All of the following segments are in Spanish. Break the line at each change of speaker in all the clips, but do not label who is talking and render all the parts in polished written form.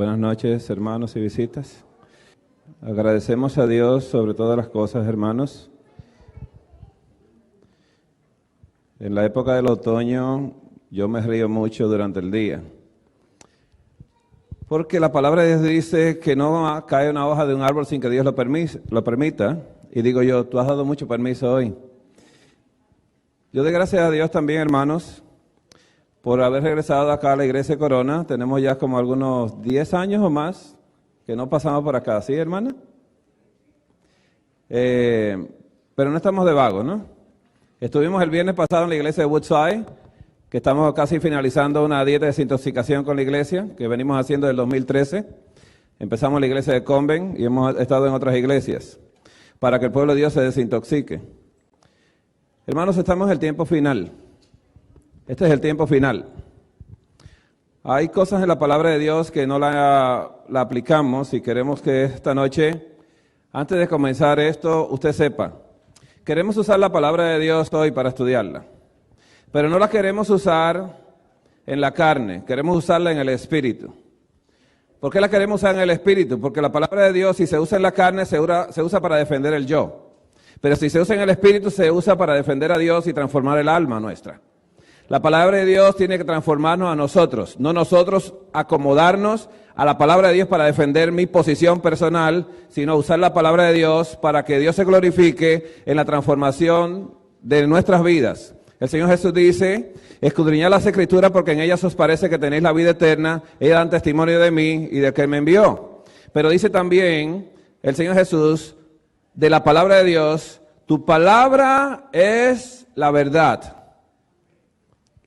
Buenas noches, hermanos y visitas. Agradecemos a Dios sobre todas las cosas, hermanos. En la época del otoño yo me río mucho durante el día, porque la palabra de Dios dice que no cae una hoja de un árbol sin que Dios lo permita. Y digo yo, tú has dado mucho permiso hoy. Yo doy gracias a Dios también, hermanos, por haber regresado acá a la Iglesia Corona. Tenemos ya como algunos 10 años o más que no pasamos por acá, ¿sí, hermana? Pero no estamos de vago, ¿no? Estuvimos el viernes pasado en la iglesia de Woodside, que estamos casi finalizando una dieta de desintoxicación con la iglesia, que venimos haciendo del 2013. Empezamos en la iglesia de Convent y hemos estado en otras iglesias, para que el pueblo de Dios se desintoxique. Hermanos, estamos en el tiempo final. Este es el tiempo final. Hay cosas en la palabra de Dios que no la aplicamos y queremos que esta noche, antes de comenzar esto, usted sepa. Queremos usar la palabra de Dios hoy para estudiarla, pero no la queremos usar en la carne, queremos usarla en el espíritu. ¿Por qué la queremos usar en el espíritu? Porque la palabra de Dios, si se usa en la carne, se usa para defender el yo. Pero si se usa en el espíritu, se usa para defender a Dios y transformar el alma nuestra. La palabra de Dios tiene que transformarnos a nosotros, no nosotros acomodarnos a la palabra de Dios para defender mi posición personal, sino usar la palabra de Dios para que Dios se glorifique en la transformación de nuestras vidas. El Señor Jesús dice, escudriñad las Escrituras porque en ellas os parece que tenéis la vida eterna, ellas dan testimonio de mí y de que me envió. Pero dice también el Señor Jesús, de la palabra de Dios, tu palabra es la verdad.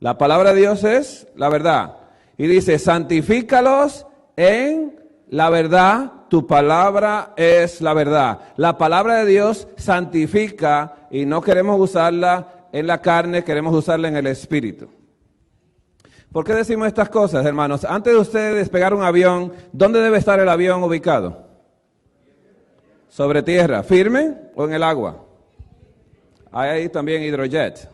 La palabra de Dios es la verdad. Y dice, santifícalos en la verdad, tu palabra es la verdad. La palabra de Dios santifica y no queremos usarla en la carne, queremos usarla en el espíritu. ¿Por qué decimos estas cosas, hermanos? Antes de usted despegar un avión, ¿dónde debe estar el avión ubicado? ¿Sobre tierra, firme o en el agua? Hay también hidrojet.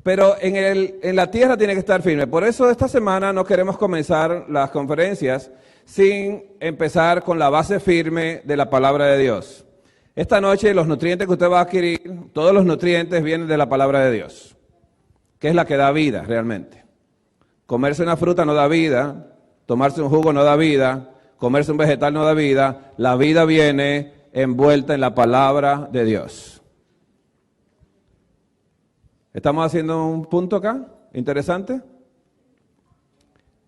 Pero en la tierra tiene que estar firme. Por eso esta semana no queremos comenzar las conferencias sin empezar con la base firme de la palabra de Dios. Esta noche los nutrientes que usted va a adquirir, todos los nutrientes vienen de la palabra de Dios, que es la que da vida realmente. Comerse una fruta no da vida, tomarse un jugo no da vida, comerse un vegetal no da vida. La vida viene envuelta en la palabra de Dios. ¿Estamos haciendo un punto acá? ¿Interesante?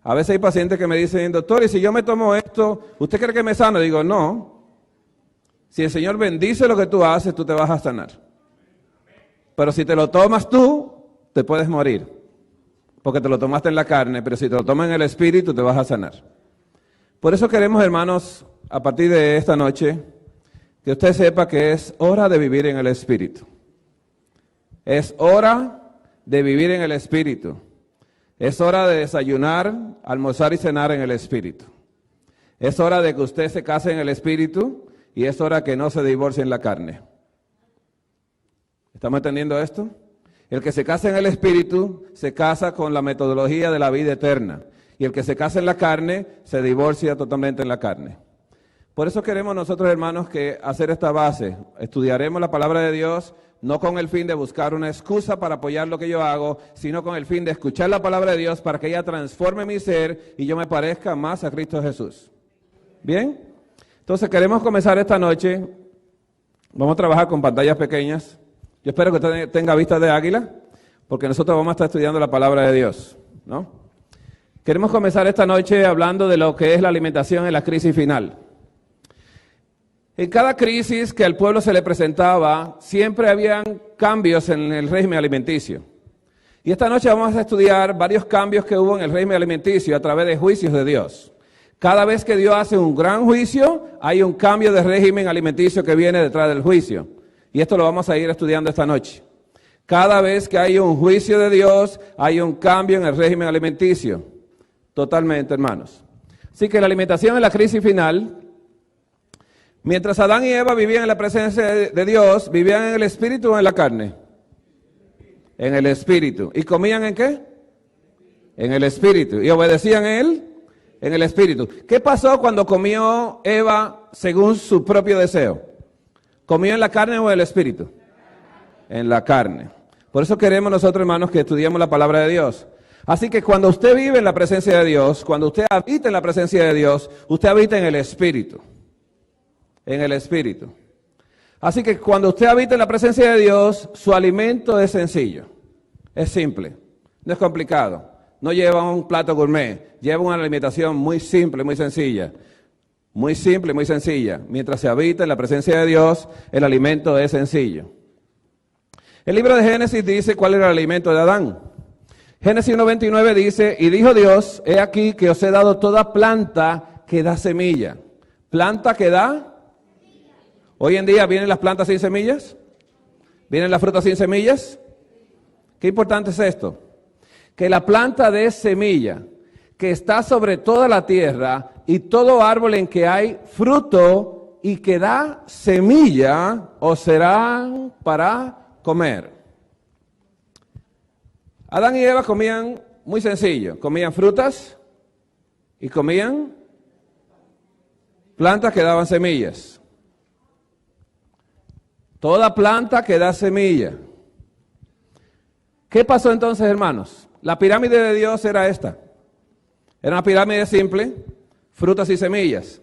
A veces hay pacientes que me dicen, doctor, y si yo me tomo esto, ¿usted cree que me sano? Digo, no. Si el Señor bendice lo que tú haces, tú te vas a sanar. Pero si te lo tomas tú, te puedes morir. Porque te lo tomaste en la carne, pero si te lo tomas en el espíritu, te vas a sanar. Por eso queremos, hermanos, a partir de esta noche, que usted sepa que es hora de vivir en el espíritu. Es hora de vivir en el espíritu. Es hora de desayunar, almorzar y cenar en el espíritu. Es hora de que usted se case en el espíritu y es hora que no se divorcie en la carne. ¿Estamos entendiendo esto? El que se casa en el espíritu se casa con la metodología de la vida eterna. Y el que se casa en la carne se divorcia totalmente en la carne. Por eso queremos nosotros, hermanos, que hacer esta base. Estudiaremos la palabra de Dios, no con el fin de buscar una excusa para apoyar lo que yo hago, sino con el fin de escuchar la palabra de Dios para que ella transforme mi ser y yo me parezca más a Cristo Jesús. ¿Bien? Entonces queremos comenzar esta noche. Vamos a trabajar con pantallas pequeñas. Yo espero que usted tenga vista de águila, porque nosotros vamos a estar estudiando la palabra de Dios, ¿no? Queremos comenzar esta noche hablando de lo que es la alimentación en la crisis final. En cada crisis que al pueblo se le presentaba, siempre habían cambios en el régimen alimenticio. Y esta noche vamos a estudiar varios cambios que hubo en el régimen alimenticio a través de juicios de Dios. Cada vez que Dios hace un gran juicio, hay un cambio de régimen alimenticio que viene detrás del juicio. Y esto lo vamos a ir estudiando esta noche. Cada vez que hay un juicio de Dios, hay un cambio en el régimen alimenticio. Totalmente, hermanos. Así que la alimentación en la crisis final. Mientras Adán y Eva vivían en la presencia de Dios, ¿vivían en el espíritu o en la carne? En el espíritu. ¿Y comían en qué? En el espíritu. ¿Y obedecían a él? En el espíritu. ¿Qué pasó cuando comió Eva según su propio deseo? ¿Comió en la carne o en el espíritu? En la carne. Por eso queremos nosotros, hermanos, que estudiemos la palabra de Dios. Así que cuando usted vive en la presencia de Dios, cuando usted habita en la presencia de Dios, usted habita en el espíritu. En el espíritu. Así que cuando usted habita en la presencia de Dios, su alimento es sencillo. Es simple. No es complicado. No lleva un plato gourmet. Lleva una alimentación muy simple, muy sencilla. Muy simple, muy sencilla. Mientras se habita en la presencia de Dios, el alimento es sencillo. El libro de Génesis dice cuál era el alimento de Adán. Génesis 1:29 dice, y dijo Dios, he aquí que os he dado toda planta que da semilla. ¿Planta que da? Hoy en día vienen las plantas sin semillas. ¿Vienen las frutas sin semillas? Qué importante es esto. Que la planta dé semilla, que está sobre toda la tierra, y todo árbol en que hay fruto y que da semilla, os serán para comer. Adán y Eva comían muy sencillo, comían frutas y comían plantas que daban semillas. Toda planta que da semilla. ¿Qué pasó entonces, hermanos? La pirámide de Dios era esta. Era una pirámide simple, frutas y semillas.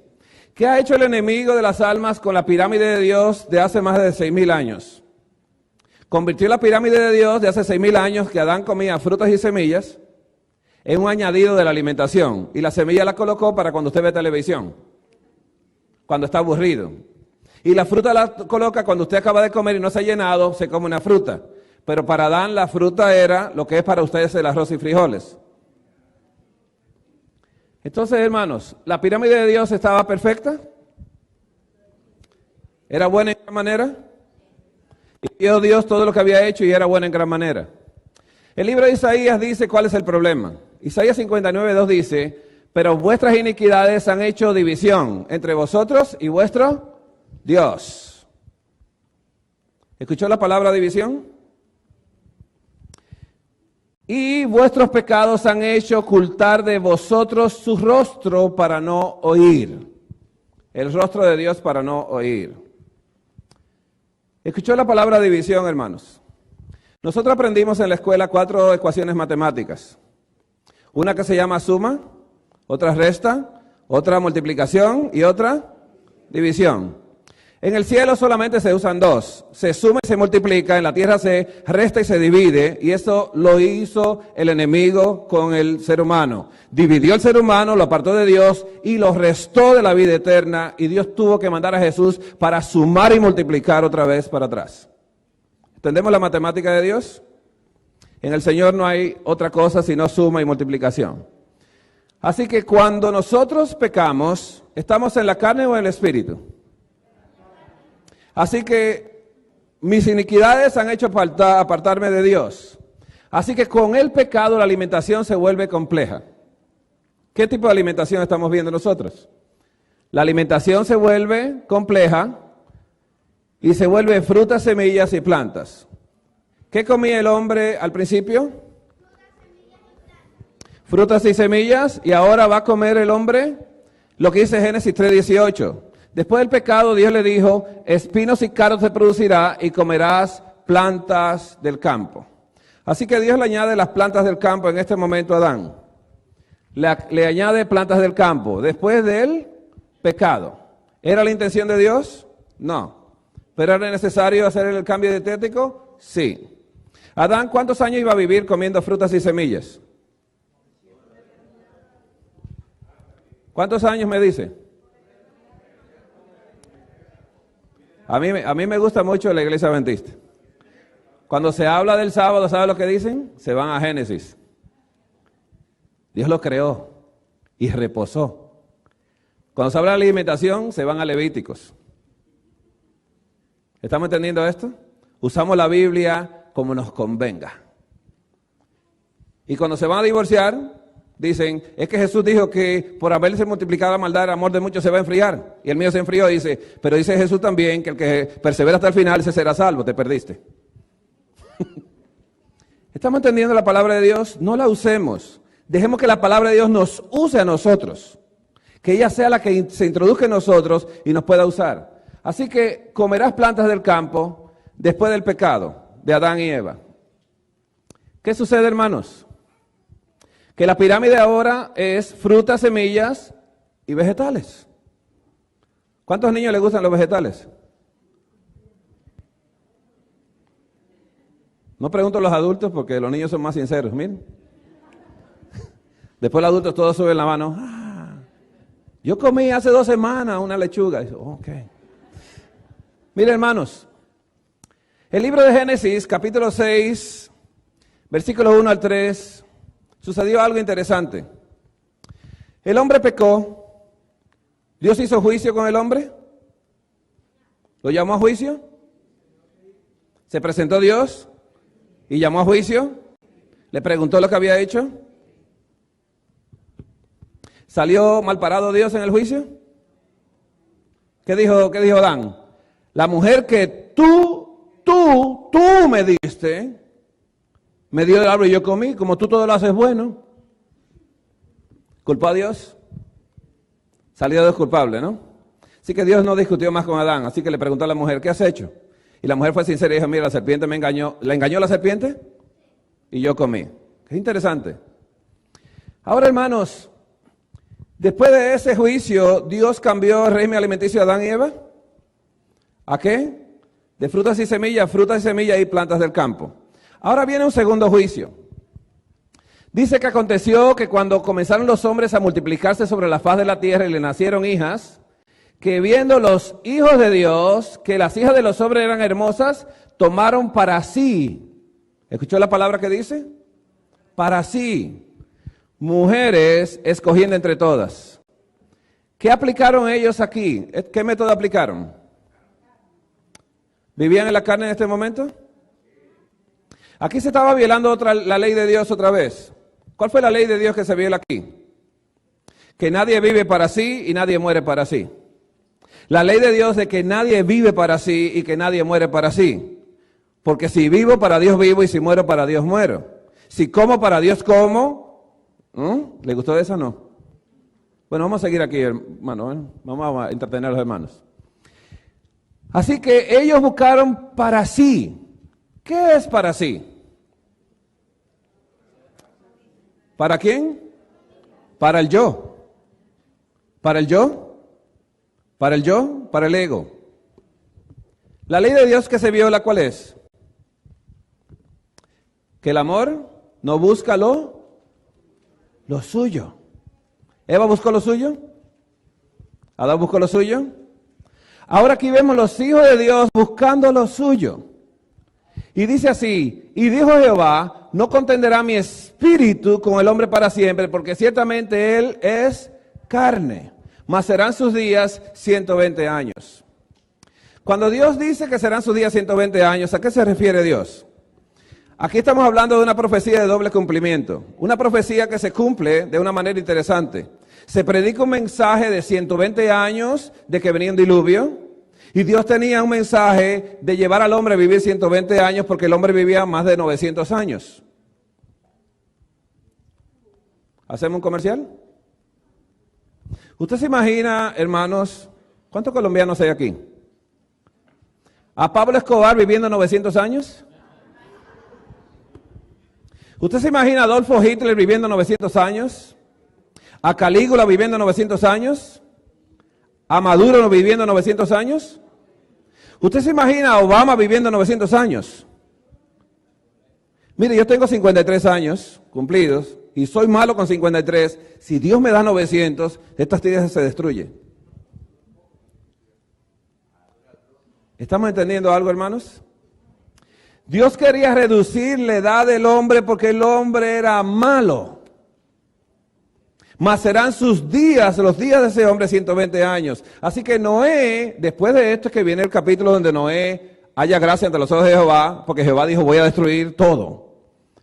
¿Qué ha hecho el enemigo de las almas con la pirámide de Dios de hace más de 6,000 años? Convirtió la pirámide de Dios de hace 6,000 años, que Adán comía frutas y semillas, en un añadido de la alimentación. Y la semilla la colocó para cuando usted ve televisión, cuando está aburrido. Y la fruta la coloca cuando usted acaba de comer y no se ha llenado, se come una fruta. Pero para Adán la fruta era lo que es para ustedes el arroz y frijoles. Entonces, hermanos, ¿la pirámide de Dios estaba perfecta? ¿Era buena en gran manera? Y vio Dios todo lo que había hecho y era buena en gran manera. El libro de Isaías dice cuál es el problema. Isaías 59:2 dice, pero vuestras iniquidades han hecho división entre vosotros y vuestro Dios. ¿Escuchó la palabra división? Y vuestros pecados han hecho ocultar de vosotros su rostro para no oír. El rostro de Dios para no oír. ¿Escuchó la palabra división, hermanos? Nosotros aprendimos en la escuela 4 ecuaciones matemáticas. Una que se llama suma, otra resta, otra multiplicación y otra división. En el cielo solamente se usan dos. Se suma y se multiplica, en la tierra se resta y se divide. Y eso lo hizo el enemigo con el ser humano. Dividió el ser humano, lo apartó de Dios y lo restó de la vida eterna. Y Dios tuvo que mandar a Jesús para sumar y multiplicar otra vez para atrás. ¿Entendemos la matemática de Dios? En el Señor no hay otra cosa sino suma y multiplicación. Así que cuando nosotros pecamos, ¿estamos en la carne o en el espíritu? Así que mis iniquidades han hecho apartarme de Dios. Así que con el pecado la alimentación se vuelve compleja. ¿Qué tipo de alimentación estamos viendo nosotros? La alimentación se vuelve compleja y se vuelve frutas, semillas y plantas. ¿Qué comía el hombre al principio? Frutas y semillas. Y ahora va a comer el hombre lo que dice Génesis 3:18. Después del pecado, Dios le dijo, espinos y cardos te producirá y comerás plantas del campo. Así que Dios le añade las plantas del campo en este momento a Adán. Le añade plantas del campo después del pecado. ¿Era la intención de Dios? No. ¿Pero era necesario hacer el cambio dietético? Sí. Adán, ¿cuántos años iba a vivir comiendo frutas y semillas? ¿Cuántos años me dice? A mí me gusta mucho la iglesia adventista. Cuando se habla del sábado, ¿sabe lo que dicen? Se van a Génesis. Dios lo creó y reposó. Cuando se habla de la alimentación, se van a Levíticos. ¿Estamos entendiendo esto? Usamos la Biblia como nos convenga. Y cuando se van a divorciar, dicen, es que Jesús dijo que por haberse multiplicado la maldad, el amor de muchos se va a enfriar. Y el mío se enfrió, dice, pero dice Jesús también que el que persevera hasta el final, ese será salvo, te perdiste. ¿Estamos entendiendo la palabra de Dios? No la usemos. Dejemos que la palabra de Dios nos use a nosotros. Que ella sea la que se introduzca en nosotros y nos pueda usar. Así que comerás plantas del campo después del pecado de Adán y Eva. ¿Qué sucede, hermanos? Que la pirámide ahora es frutas, semillas y vegetales. ¿Cuántos niños les gustan los vegetales? No pregunto a los adultos porque los niños son más sinceros, miren. Después los adultos todos suben la mano. Yo comí hace 2 semanas una lechuga. Ok. Miren, hermanos, el libro de Génesis, capítulo 6, versículos 1 al 3, sucedió algo interesante. El hombre pecó. ¿Dios hizo juicio con el hombre? ¿Lo llamó a juicio? ¿Se presentó Dios y llamó a juicio? ¿Le preguntó lo que había hecho? ¿Salió mal parado Dios en el juicio? ¿Qué dijo Adán? La mujer que tú me diste, me dio el árbol y yo comí, como tú todo lo haces bueno. ¿Culpó a Dios? Salió Dios culpable, ¿no? Así que Dios no discutió más con Adán, así que le preguntó a la mujer, ¿qué has hecho? Y la mujer fue sincera y dijo, mira, la serpiente me engañó. ¿La engañó la serpiente? Y yo comí. Qué interesante. Ahora, hermanos, después de ese juicio, Dios cambió el régimen alimenticio de Adán y Eva. ¿A qué? De frutas y semillas y plantas del campo. Ahora viene un segundo juicio. Dice que aconteció que cuando comenzaron los hombres a multiplicarse sobre la faz de la tierra y le nacieron hijas, que viendo los hijos de Dios, que las hijas de los hombres eran hermosas, tomaron para sí. ¿Escuchó la palabra que dice? Para sí. Mujeres escogiendo entre todas. ¿Qué aplicaron ellos aquí? ¿Qué método aplicaron? ¿Vivían en la carne en este momento? Aquí se estaba violando la ley de Dios otra vez. ¿Cuál fue la ley de Dios que se viola aquí? Que nadie vive para sí y nadie muere para sí. La ley de Dios de que nadie vive para sí y que nadie muere para sí. Porque si vivo, para Dios vivo, y si muero, para Dios muero. Si como, para Dios como. ¿Le gustó esa o no? Bueno, vamos a seguir aquí, hermano. Vamos a entretener a los hermanos. Así que ellos buscaron para sí. ¿Qué es para sí? ¿Para quién? Para el yo. ¿Para el yo? ¿Para el yo? Para el ego. La ley de Dios que se viola, ¿cuál es? Que el amor no busca lo suyo. ¿Eva buscó lo suyo? ¿Adán buscó lo suyo? Ahora aquí vemos los hijos de Dios buscando lo suyo. Y dice así, y dijo Jehová, no contenderá mi espíritu con el hombre para siempre, porque ciertamente él es carne, mas serán sus días 120 años. Cuando Dios dice que serán sus días 120 años, ¿a qué se refiere Dios? Aquí estamos hablando de una profecía de doble cumplimiento, una profecía que se cumple de una manera interesante. Se predica un mensaje de 120 años de que venía un diluvio, y Dios tenía un mensaje de llevar al hombre a vivir 120 años porque el hombre vivía más de 900 años. ¿Hacemos un comercial? ¿Usted se imagina, hermanos, cuántos colombianos hay aquí? ¿A Pablo Escobar viviendo 900 años? ¿Usted se imagina a Adolfo Hitler viviendo 900 años? ¿A Calígula viviendo 900 años? ¿A Maduro viviendo 900 años? ¿Usted se imagina a Obama viviendo 900 años? Mire, yo tengo 53 años cumplidos y soy malo con 53. Si Dios me da 900, esta tierra se destruye. ¿Estamos entendiendo algo, hermanos? Dios quería reducir la edad del hombre porque el hombre era malo. Mas serán sus días, los días de ese hombre 120 años. Así que Noé, después de esto es que viene el capítulo donde Noé halla gracia ante los ojos de Jehová, porque Jehová dijo voy a destruir todo.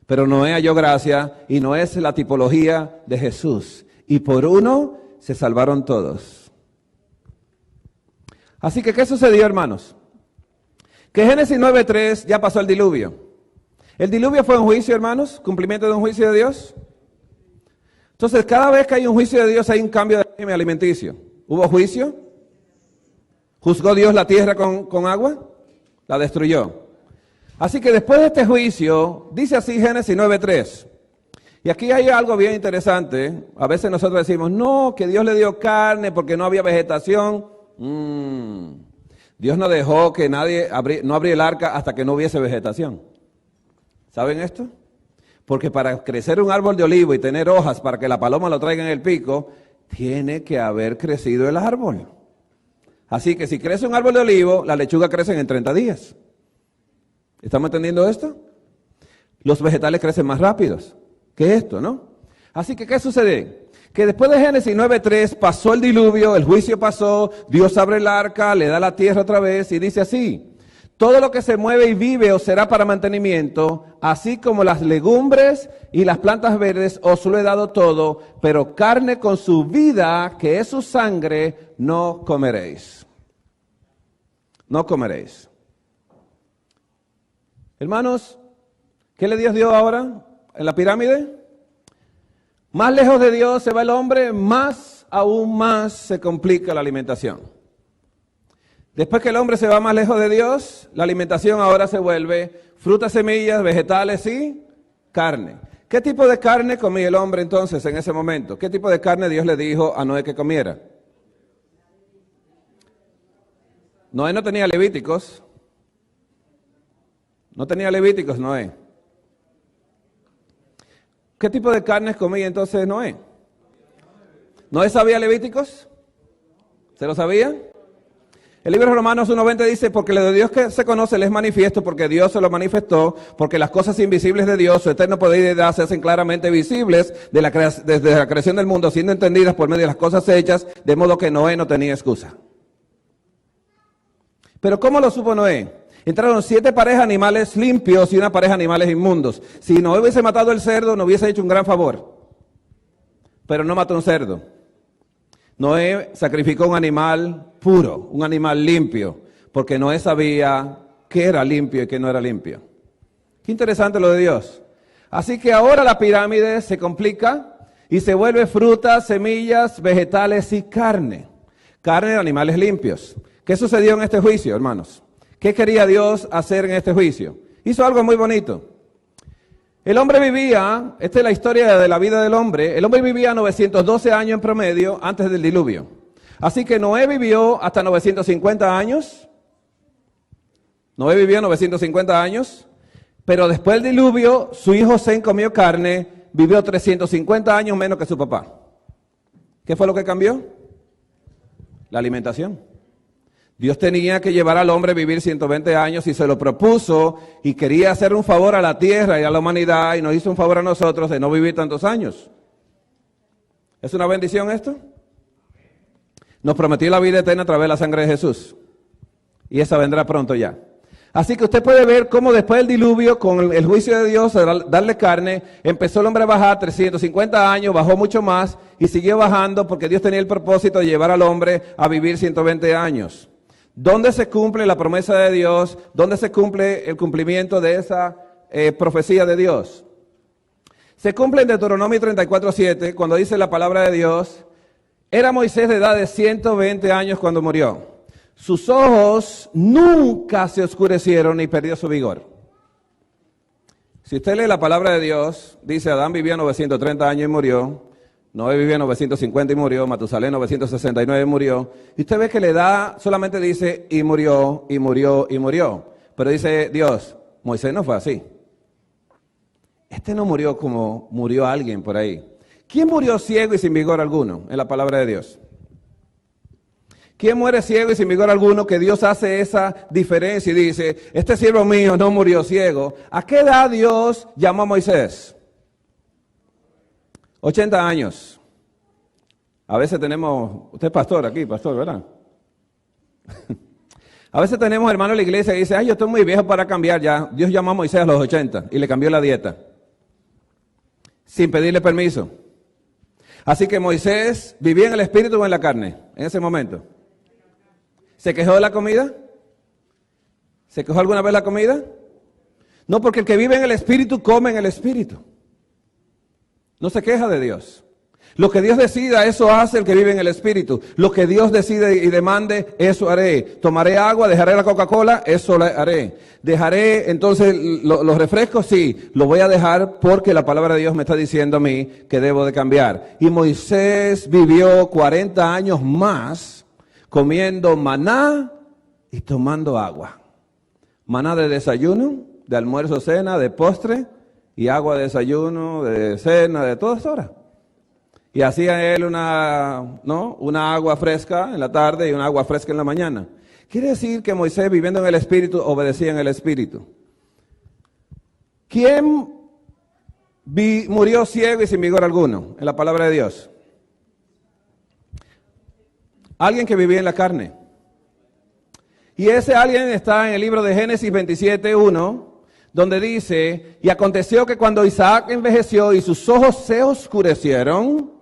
Pero Noé halló gracia y Noé es la tipología de Jesús. Y por uno se salvaron todos. Así que, ¿qué sucedió, hermanos? Que Génesis 9:3 ya pasó el diluvio. ¿El diluvio fue un juicio, hermanos? ¿Cumplimiento de un juicio de Dios? Entonces, cada vez que hay un juicio de Dios hay un cambio de régimen alimenticio? ¿Hubo juicio? ¿Juzgó Dios la tierra con agua? La destruyó. Así que después de este juicio, dice así Génesis 9:3. Y aquí hay algo bien interesante. A veces nosotros decimos, no, que Dios le dio carne porque no había vegetación. Dios no dejó que nadie no abriera el arca hasta que no hubiese vegetación. ¿Saben esto? Porque para crecer un árbol de olivo y tener hojas para que la paloma lo traiga en el pico, tiene que haber crecido el árbol. Así que si crece un árbol de olivo, la lechuga crece en 30 días. ¿Estamos entendiendo esto? Los vegetales crecen más rápidos que esto, ¿no? Así que, ¿qué sucede? Que después de Génesis 9:3 pasó el diluvio, el juicio pasó, Dios abre el arca, le da la tierra otra vez y dice así: todo lo que se mueve y vive os será para mantenimiento, así como las legumbres y las plantas verdes os lo he dado todo, pero carne con su vida, que es su sangre, no comeréis. No comeréis. Hermanos, ¿qué le Dios dio ahora en la pirámide? Más lejos de Dios se va el hombre, aún más se complica la alimentación. Después que el hombre se va más lejos de Dios, la alimentación ahora se vuelve frutas, semillas, vegetales y carne. ¿Qué tipo de carne comía el hombre entonces en ese momento? ¿Qué tipo de carne Dios le dijo a Noé que comiera? Noé no tenía levíticos. No tenía levíticos Noé. ¿Qué tipo de carnes comía entonces Noé? ¿Noé sabía levíticos? ¿Se lo sabía? El libro de Romanos 1:20 dice, porque lo de Dios que se conoce le es manifiesto, porque Dios se lo manifestó, porque las cosas invisibles de Dios, su eterno poder y deidad, se hacen claramente visibles desde la creación del mundo, siendo entendidas por medio de las cosas hechas, de modo que Noé no tenía excusa. Pero ¿cómo lo supo Noé? Entraron 7 parejas de animales limpios y una pareja de animales inmundos. Si Noé hubiese matado el cerdo, no hubiese hecho un gran favor. Pero no mató un cerdo. Noé sacrificó un animal puro, un animal limpio, porque Noé sabía qué era limpio y qué no era limpio. Qué interesante lo de Dios. Así que ahora la pirámide se complica y se vuelve frutas, semillas, vegetales y carne. Carne de animales limpios. ¿Qué sucedió en este juicio, hermanos? ¿Qué quería Dios hacer en este juicio? Hizo algo muy bonito. El hombre vivía, esta es la historia de la vida del hombre, el hombre vivía 912 años en promedio antes del diluvio. Así que Noé vivió hasta 950 años. Noé vivió 950 años, pero después del diluvio, su hijo Sem comió carne, vivió 350 años menos que su papá. ¿Qué fue lo que cambió? La alimentación. Dios tenía que llevar al hombre a vivir 120 años y se lo propuso y quería hacer un favor a la tierra y a la humanidad y nos hizo un favor a nosotros de no vivir tantos años. ¿Es una bendición esto? Nos prometió la vida eterna a través de la sangre de Jesús y esa vendrá pronto ya. Así que usted puede ver cómo después del diluvio, con el juicio de Dios, darle carne, empezó el hombre a bajar 350 años, bajó mucho más y siguió bajando porque Dios tenía el propósito de llevar al hombre a vivir 120 años. ¿Dónde se cumple la promesa de Dios? ¿Dónde se cumple el cumplimiento de esa profecía de Dios? Se cumple en Deuteronomio 34:7, cuando dice la palabra de Dios, era Moisés de edad de 120 años cuando murió. Sus ojos nunca se oscurecieron ni perdió su vigor. Si usted lee la palabra de Dios, dice Adán vivía 930 años y murió. Noé vivía 950 y murió, Matusalén 969 y murió. Y usted ve que la edad solamente dice y murió, y murió, y murió. Pero dice Dios, Moisés no fue así. Este no murió como murió alguien por ahí. ¿Quién murió ciego y sin vigor alguno en la palabra de Dios? ¿Quién muere ciego y sin vigor alguno? Que Dios hace esa diferencia y dice, este siervo mío no murió ciego. ¿A qué edad Dios llamó a Moisés? 80 años. A veces tenemos, usted es pastor aquí, pastor, ¿verdad? A veces tenemos hermanos de la iglesia que dicen, yo estoy muy viejo para cambiar ya. Dios llamó a Moisés a los 80 y le cambió la dieta. Sin pedirle permiso. Así que Moisés vivía en el espíritu o en la carne, en ese momento. ¿Se quejó de la comida? ¿Se quejó alguna vez de la comida? No, porque el que vive en el espíritu come en el espíritu. No se queja de Dios. Lo que Dios decida, eso hace el que vive en el Espíritu. Lo que Dios decide y demande, eso haré. Tomaré agua, dejaré la Coca-Cola, eso lo haré. Dejaré entonces los refrescos, sí, lo voy a dejar porque la palabra de Dios me está diciendo a mí que debo de cambiar. Y Moisés vivió 40 años más comiendo maná y tomando agua. Maná de desayuno, de almuerzo, cena, de postre, y agua de desayuno, de cena, de todas horas. Y hacía él una agua fresca en la tarde y una agua fresca en la mañana. Quiere decir que Moisés, viviendo en el Espíritu, obedecía en el Espíritu. ¿Quién murió ciego y sin vigor alguno en la palabra de Dios? Alguien que vivía en la carne. Y ese alguien está en el libro de Génesis 27:1, donde dice, y aconteció que cuando Isaac envejeció y sus ojos se oscurecieron,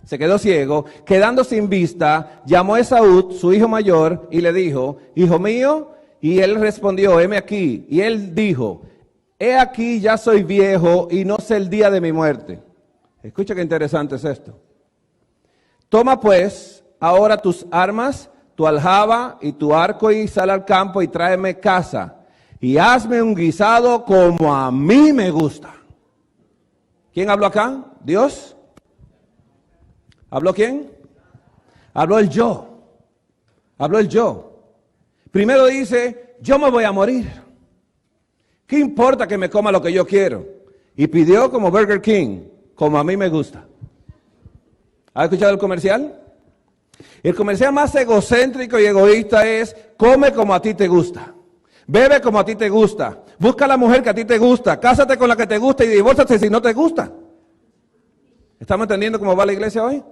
se quedó ciego, quedando sin vista, llamó a Esaú, su hijo mayor, y le dijo, hijo mío, y él respondió, heme aquí. Y él dijo, he aquí, ya soy viejo y no sé el día de mi muerte. Escucha qué interesante es esto. Toma pues ahora tus armas, tu aljaba y tu arco y sal al campo y tráeme caza. Y hazme un guisado como a mí me gusta. ¿Quién habló acá? ¿Dios? ¿Habló quién? Habló el yo. Habló el yo. Primero dice, yo me voy a morir. ¿Qué importa que me coma lo que yo quiero? Y pidió como Burger King, como a mí me gusta. ¿Has escuchado el comercial? El comercial más egocéntrico y egoísta es, come como a ti te gusta. Bebe como a ti te gusta. Busca la mujer que a ti te gusta. Cásate con la que te gusta y divórciate si no te gusta. ¿Estamos entendiendo cómo va la iglesia hoy?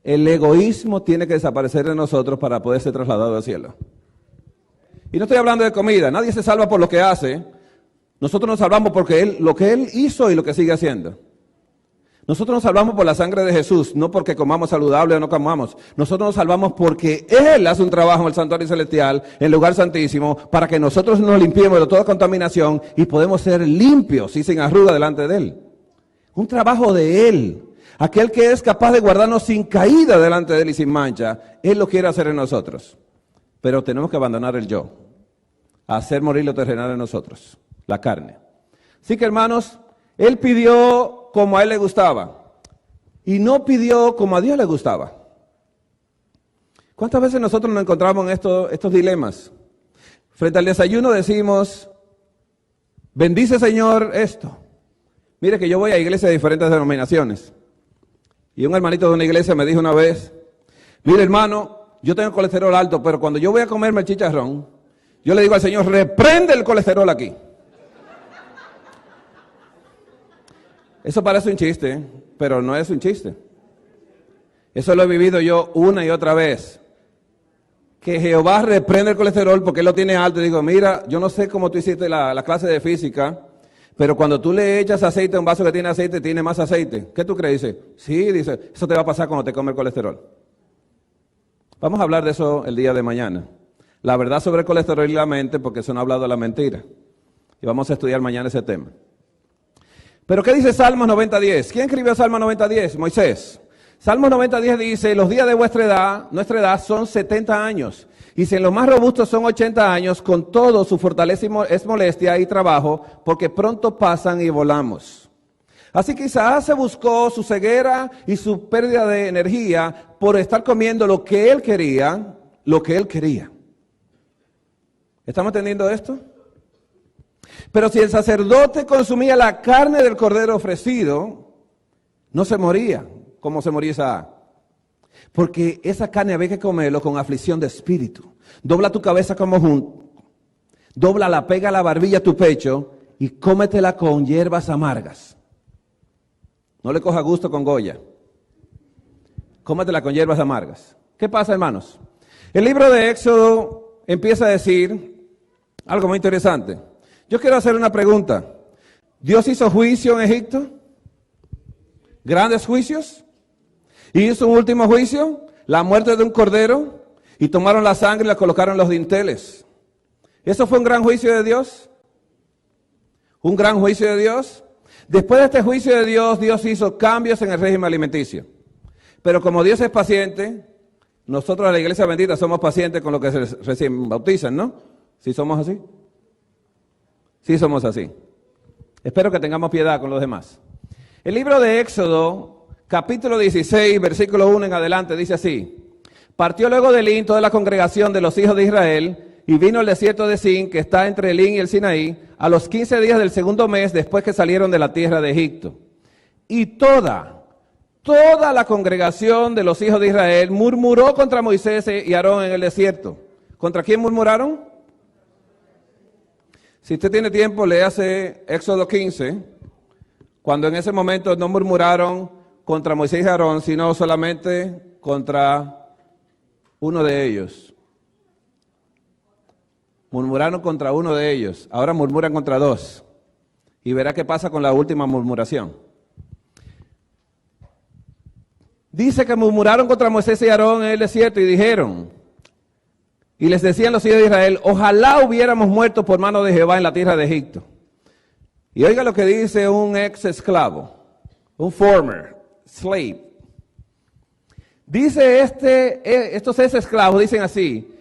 El egoísmo tiene que desaparecer de nosotros para poder ser trasladado al cielo. Y no estoy hablando de comida. Nadie se salva por lo que hace. Nosotros nos salvamos porque lo que Él hizo y lo que sigue haciendo. Nosotros nos salvamos por la sangre de Jesús, no porque comamos saludable o no comamos. Nosotros nos salvamos porque Él hace un trabajo en el santuario celestial, en el lugar santísimo, para que nosotros nos limpiemos de toda contaminación y podemos ser limpios y sin arruga delante de Él. Un trabajo de Él. Aquel que es capaz de guardarnos sin caída delante de Él y sin mancha, Él lo quiere hacer en nosotros. Pero tenemos que abandonar el yo, hacer morir lo terrenal en nosotros, la carne. Así que hermanos, Él pidió como a Él le gustaba y no pidió como a Dios le gustaba. ¿Cuántas veces nosotros nos encontramos en estos dilemas? Frente al desayuno decimos, bendice Señor esto. Mire que yo voy a iglesias de diferentes denominaciones. Y un hermanito de una iglesia me dijo una vez, mire hermano, yo tengo colesterol alto, pero cuando yo voy a comerme el chicharrón, yo le digo al Señor, reprende el colesterol aquí. Eso parece un chiste, pero no es un chiste. Eso lo he vivido yo una y otra vez. Que Jehová reprende el colesterol porque Él lo tiene alto. Y digo, mira, yo no sé cómo tú hiciste la clase de física, pero cuando tú le echas aceite a un vaso que tiene aceite, tiene más aceite. ¿Qué tú crees? Dice, sí, dice, eso te va a pasar cuando te come el colesterol. Vamos a hablar de eso el día de mañana. La verdad sobre el colesterol y la mente, porque eso no ha hablado de la mentira. Y vamos a estudiar mañana ese tema. Pero ¿qué dice Salmos 90:10? ¿Quién escribió Salmos 90:10? Moisés. Salmos 90:10 dice, los días de nuestra edad son 70 años. Y si en los más robustos son 80 años, con todo su fortaleza es molestia y trabajo, porque pronto pasan y volamos. Así que Isaac se buscó su ceguera y su pérdida de energía por estar comiendo lo que él quería, ¿Estamos entendiendo esto? Pero si el sacerdote consumía la carne del cordero ofrecido, no se moría como se moría Isaac. Porque esa carne había que comerlo con aflicción de espíritu. Dobla tu cabeza como junto, dobla, pega la barbilla a tu pecho y cómetela con hierbas amargas. No le coja gusto con Goya. Cómetela con hierbas amargas. ¿Qué pasa, hermanos? El libro de Éxodo empieza a decir algo muy interesante. Yo quiero hacer una pregunta. ¿Dios hizo juicio en Egipto? ¿Grandes juicios? ¿Y hizo un último juicio? La muerte de un cordero. Y tomaron la sangre y la colocaron en los dinteles. ¿Eso fue un gran juicio de Dios? ¿Un gran juicio de Dios? Después de este juicio de Dios, Dios hizo cambios en el régimen alimenticio. Pero como Dios es paciente, nosotros en la Iglesia Bendita somos pacientes con los que se recién bautizan, ¿no? ¿Sí somos así? Sí somos así. Espero que tengamos piedad con los demás. El libro de Éxodo, capítulo 16, versículo 1 en adelante, dice así: partió luego de Elín toda la congregación de los hijos de Israel, y vino al desierto de Sin, que está entre Elín y el Sinaí, a los 15 días del segundo mes después que salieron de la tierra de Egipto. Y toda la congregación de los hijos de Israel murmuró contra Moisés y Aarón en el desierto. ¿Contra quién murmuraron? Si usted tiene tiempo, léase Éxodo 15, cuando en ese momento no murmuraron contra Moisés y Aarón, sino solamente contra uno de ellos. Murmuraron contra uno de ellos, ahora murmuran contra dos. Y verá qué pasa con la última murmuración. Dice que murmuraron contra Moisés y Aarón en el desierto y dijeron, y les decían los hijos de Israel, ojalá hubiéramos muerto por mano de Jehová en la tierra de Egipto. Y oiga lo que dice un ex esclavo, un former slave. Dice estos ex esclavos, dicen así: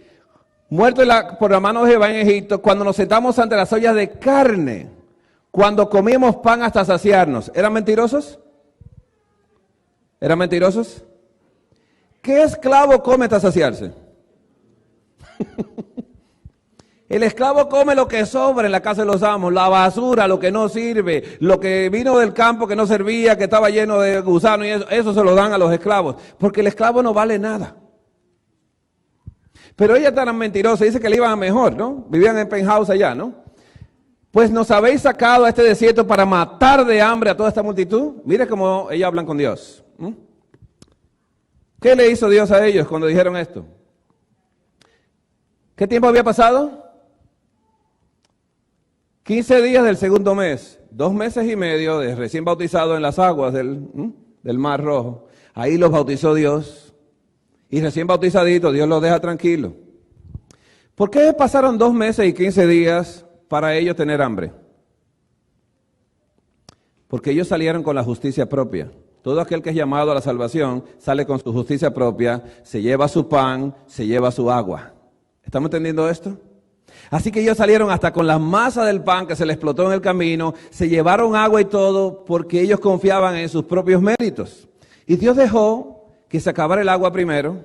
muerto por la mano de Jehová en Egipto, cuando nos sentamos ante las ollas de carne, cuando comíamos pan hasta saciarnos. ¿Eran mentirosos? ¿Eran mentirosos? ¿Qué esclavo come hasta saciarse? El esclavo come lo que sobra en la casa de los amos, la basura, lo que no sirve, lo que vino del campo que no servía, que estaba lleno de gusanos, y eso se lo dan a los esclavos, porque el esclavo no vale nada. Pero ella tan mentirosa, dice que le iban a mejor, ¿no? Vivían en penthouse allá, ¿no? Pues nos habéis sacado a este desierto para matar de hambre a toda esta multitud. Mire cómo ellos hablan con Dios. ¿Qué le hizo Dios a ellos cuando dijeron esto? ¿Qué tiempo había pasado? 15 días del segundo mes, 2 meses y medio de recién bautizado en las aguas del Mar Rojo. Ahí los bautizó Dios. Y recién bautizadito, Dios los deja tranquilos. ¿Por qué pasaron 2 meses y 15 días para ellos tener hambre? Porque ellos salieron con la justicia propia. Todo aquel que es llamado a la salvación sale con su justicia propia, se lleva su pan, se lleva su agua. ¿Estamos entendiendo esto? Así que ellos salieron hasta con la masa del pan que se les explotó en el camino, se llevaron agua y todo porque ellos confiaban en sus propios méritos. Y Dios dejó que se acabara el agua primero.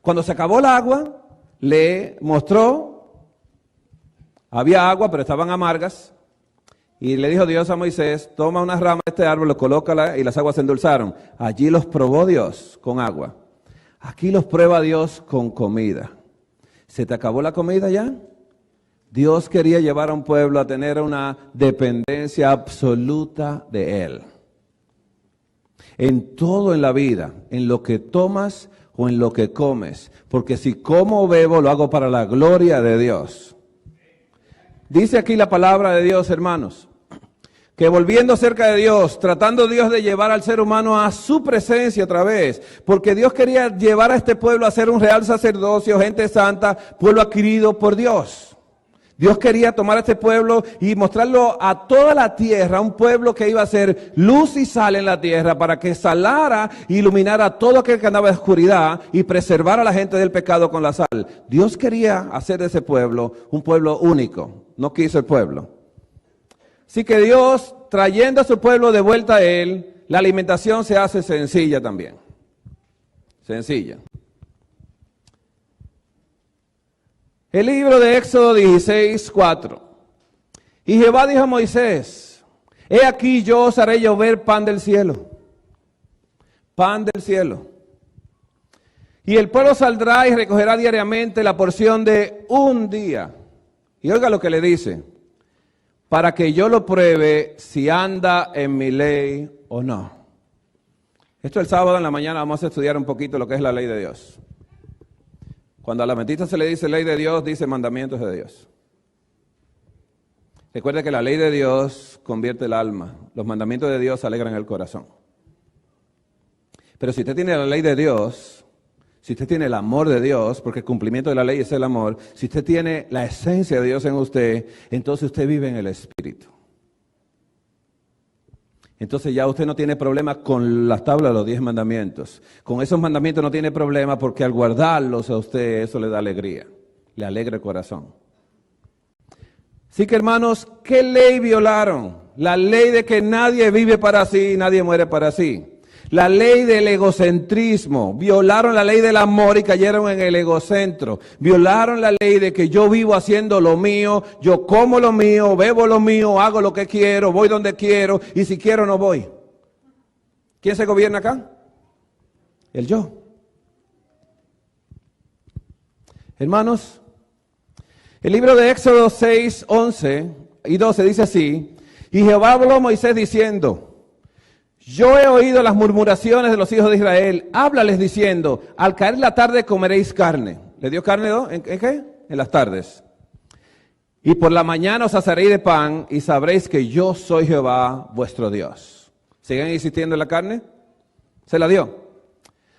Cuando se acabó el agua, le mostró, había agua pero estaban amargas. Y le dijo Dios a Moisés, toma una rama de este árbol, lo colócala y las aguas se endulzaron. Allí los probó Dios con agua. Aquí los prueba Dios con comida. ¿Se te acabó la comida ya? Dios quería llevar a un pueblo a tener una dependencia absoluta de Él. En todo en la vida, en lo que tomas o en lo que comes. Porque si como o bebo, lo hago para la gloria de Dios. Dice aquí la palabra de Dios, hermanos, que volviendo cerca de Dios, tratando Dios de llevar al ser humano a su presencia otra vez, porque Dios quería llevar a este pueblo a ser un real sacerdocio, gente santa, pueblo adquirido por Dios. Dios quería tomar a este pueblo y mostrarlo a toda la tierra, un pueblo que iba a ser luz y sal en la tierra para que salara e iluminara a todo aquel que andaba en oscuridad y preservara a la gente del pecado con la sal. Dios quería hacer de ese pueblo un pueblo único, no quiso el pueblo. Así que Dios, trayendo a su pueblo de vuelta a Él, la alimentación se hace sencilla también. Sencilla. El libro de Éxodo 16, 4. Y Jehová dijo a Moisés, he aquí yo os haré llover pan del cielo. Pan del cielo. Y el pueblo saldrá y recogerá diariamente la porción de un día. Y oiga lo que le dice. Para que yo lo pruebe si anda en mi ley o no. Esto el sábado en la mañana vamos a estudiar un poquito lo que es la ley de Dios. Cuando a la mentista se le dice ley de Dios, dice mandamientos de Dios. Recuerde que la ley de Dios convierte el alma. Los mandamientos de Dios alegran el corazón. Pero si usted tiene la ley de Dios, si usted tiene el amor de Dios, porque el cumplimiento de la ley es el amor, si usted tiene la esencia de Dios en usted, entonces usted vive en el Espíritu. entonces ya usted no tiene problema con las tablas de los 10 mandamientos. Con esos mandamientos no tiene problema porque al guardarlos a usted eso le da alegría, le alegra el corazón. Así que hermanos, ¿qué ley violaron? La ley de que nadie vive para sí y nadie muere para sí. La ley del egocentrismo. Violaron la ley del amor y cayeron en el egocentro. Violaron la ley de que yo vivo haciendo lo mío, yo como lo mío, bebo lo mío, hago lo que quiero, voy donde quiero y si quiero no voy. ¿Quién se gobierna acá? El yo. Hermanos, el libro de Éxodo 6, 11 y 12 dice así: y Jehová habló a Moisés diciendo: yo he oído las murmuraciones de los hijos de Israel, háblales diciendo, al caer la tarde comeréis carne. ¿Le dio carne en qué? En las tardes. Y por la mañana os asaréis de pan y sabréis que yo soy Jehová vuestro Dios. ¿Siguen insistiendo en la carne? Se la dio.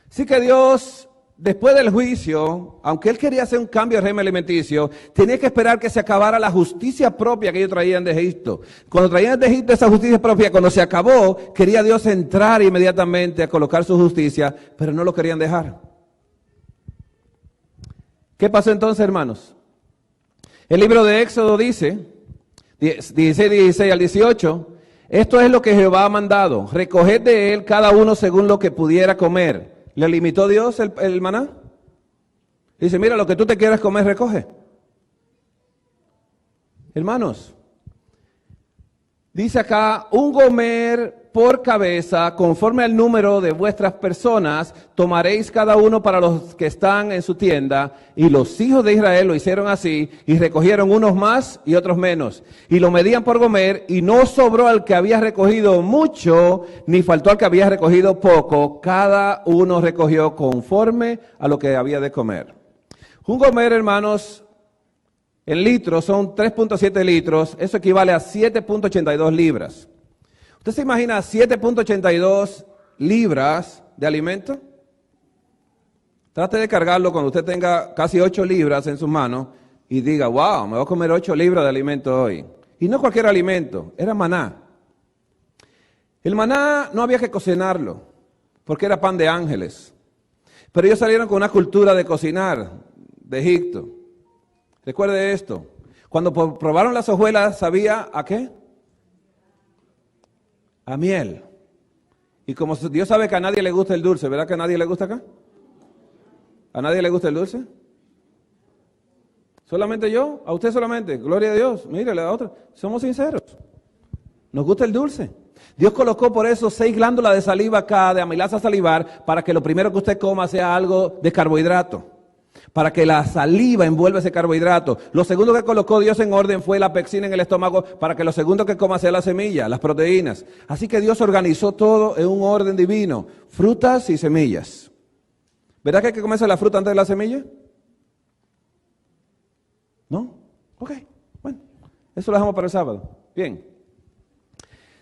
Así que Dios, después del juicio, aunque Él quería hacer un cambio al régimen alimenticio, tenía que esperar que se acabara la justicia propia que ellos traían de Egipto. Cuando traían de Egipto esa justicia propia, cuando se acabó, quería Dios entrar inmediatamente a colocar su justicia, pero no lo querían dejar. ¿Qué pasó entonces, hermanos? El libro de Éxodo dice, 16 al 18, esto es lo que Jehová ha mandado, recoged de él cada uno según lo que pudiera comer. ¿Le limitó Dios el maná? Dice, mira, lo que tú te quieras comer, recoge. Hermanos, dice acá, un gomer por cabeza, conforme al número de vuestras personas, tomaréis cada uno para los que están en su tienda. Y los hijos de Israel lo hicieron así, y recogieron unos más y otros menos. Y lo medían por gomer, y no sobró al que había recogido mucho, ni faltó al que había recogido poco. Cada uno recogió conforme a lo que había de comer. Un gomer, hermanos, en litros son 3.7 litros, eso equivale a 7.82 libras. ¿Usted se imagina 7.82 libras de alimento? Trate de cargarlo cuando usted tenga casi 8 libras en sus manos y diga, wow, me voy a comer 8 libras de alimento hoy. Y no cualquier alimento, era maná. El maná no había que cocinarlo, porque era pan de ángeles. Pero ellos salieron con una cultura de cocinar de Egipto. Recuerde esto, cuando probaron las hojuelas, ¿sabía a qué? A miel. Y como Dios sabe que a nadie le gusta el dulce, ¿verdad que a nadie le gusta acá? ¿A nadie le gusta el dulce? ¿Solamente yo? ¿A usted solamente? Gloria a Dios. Mírale a otra. Somos sinceros. Nos gusta el dulce. Dios colocó por eso 6 glándulas de saliva acá, de amilasa salivar, para que lo primero que usted coma sea algo de carbohidrato. Para que la saliva envuelva ese carbohidrato. Lo segundo que colocó Dios en orden fue la pectina en el estómago, para que lo segundo que coma sea la semilla, las proteínas. Así que Dios organizó todo en un orden divino, frutas y semillas. ¿Verdad que hay que comerse la fruta antes de la semilla? ¿No? Ok, bueno, eso lo dejamos para el sábado. Bien.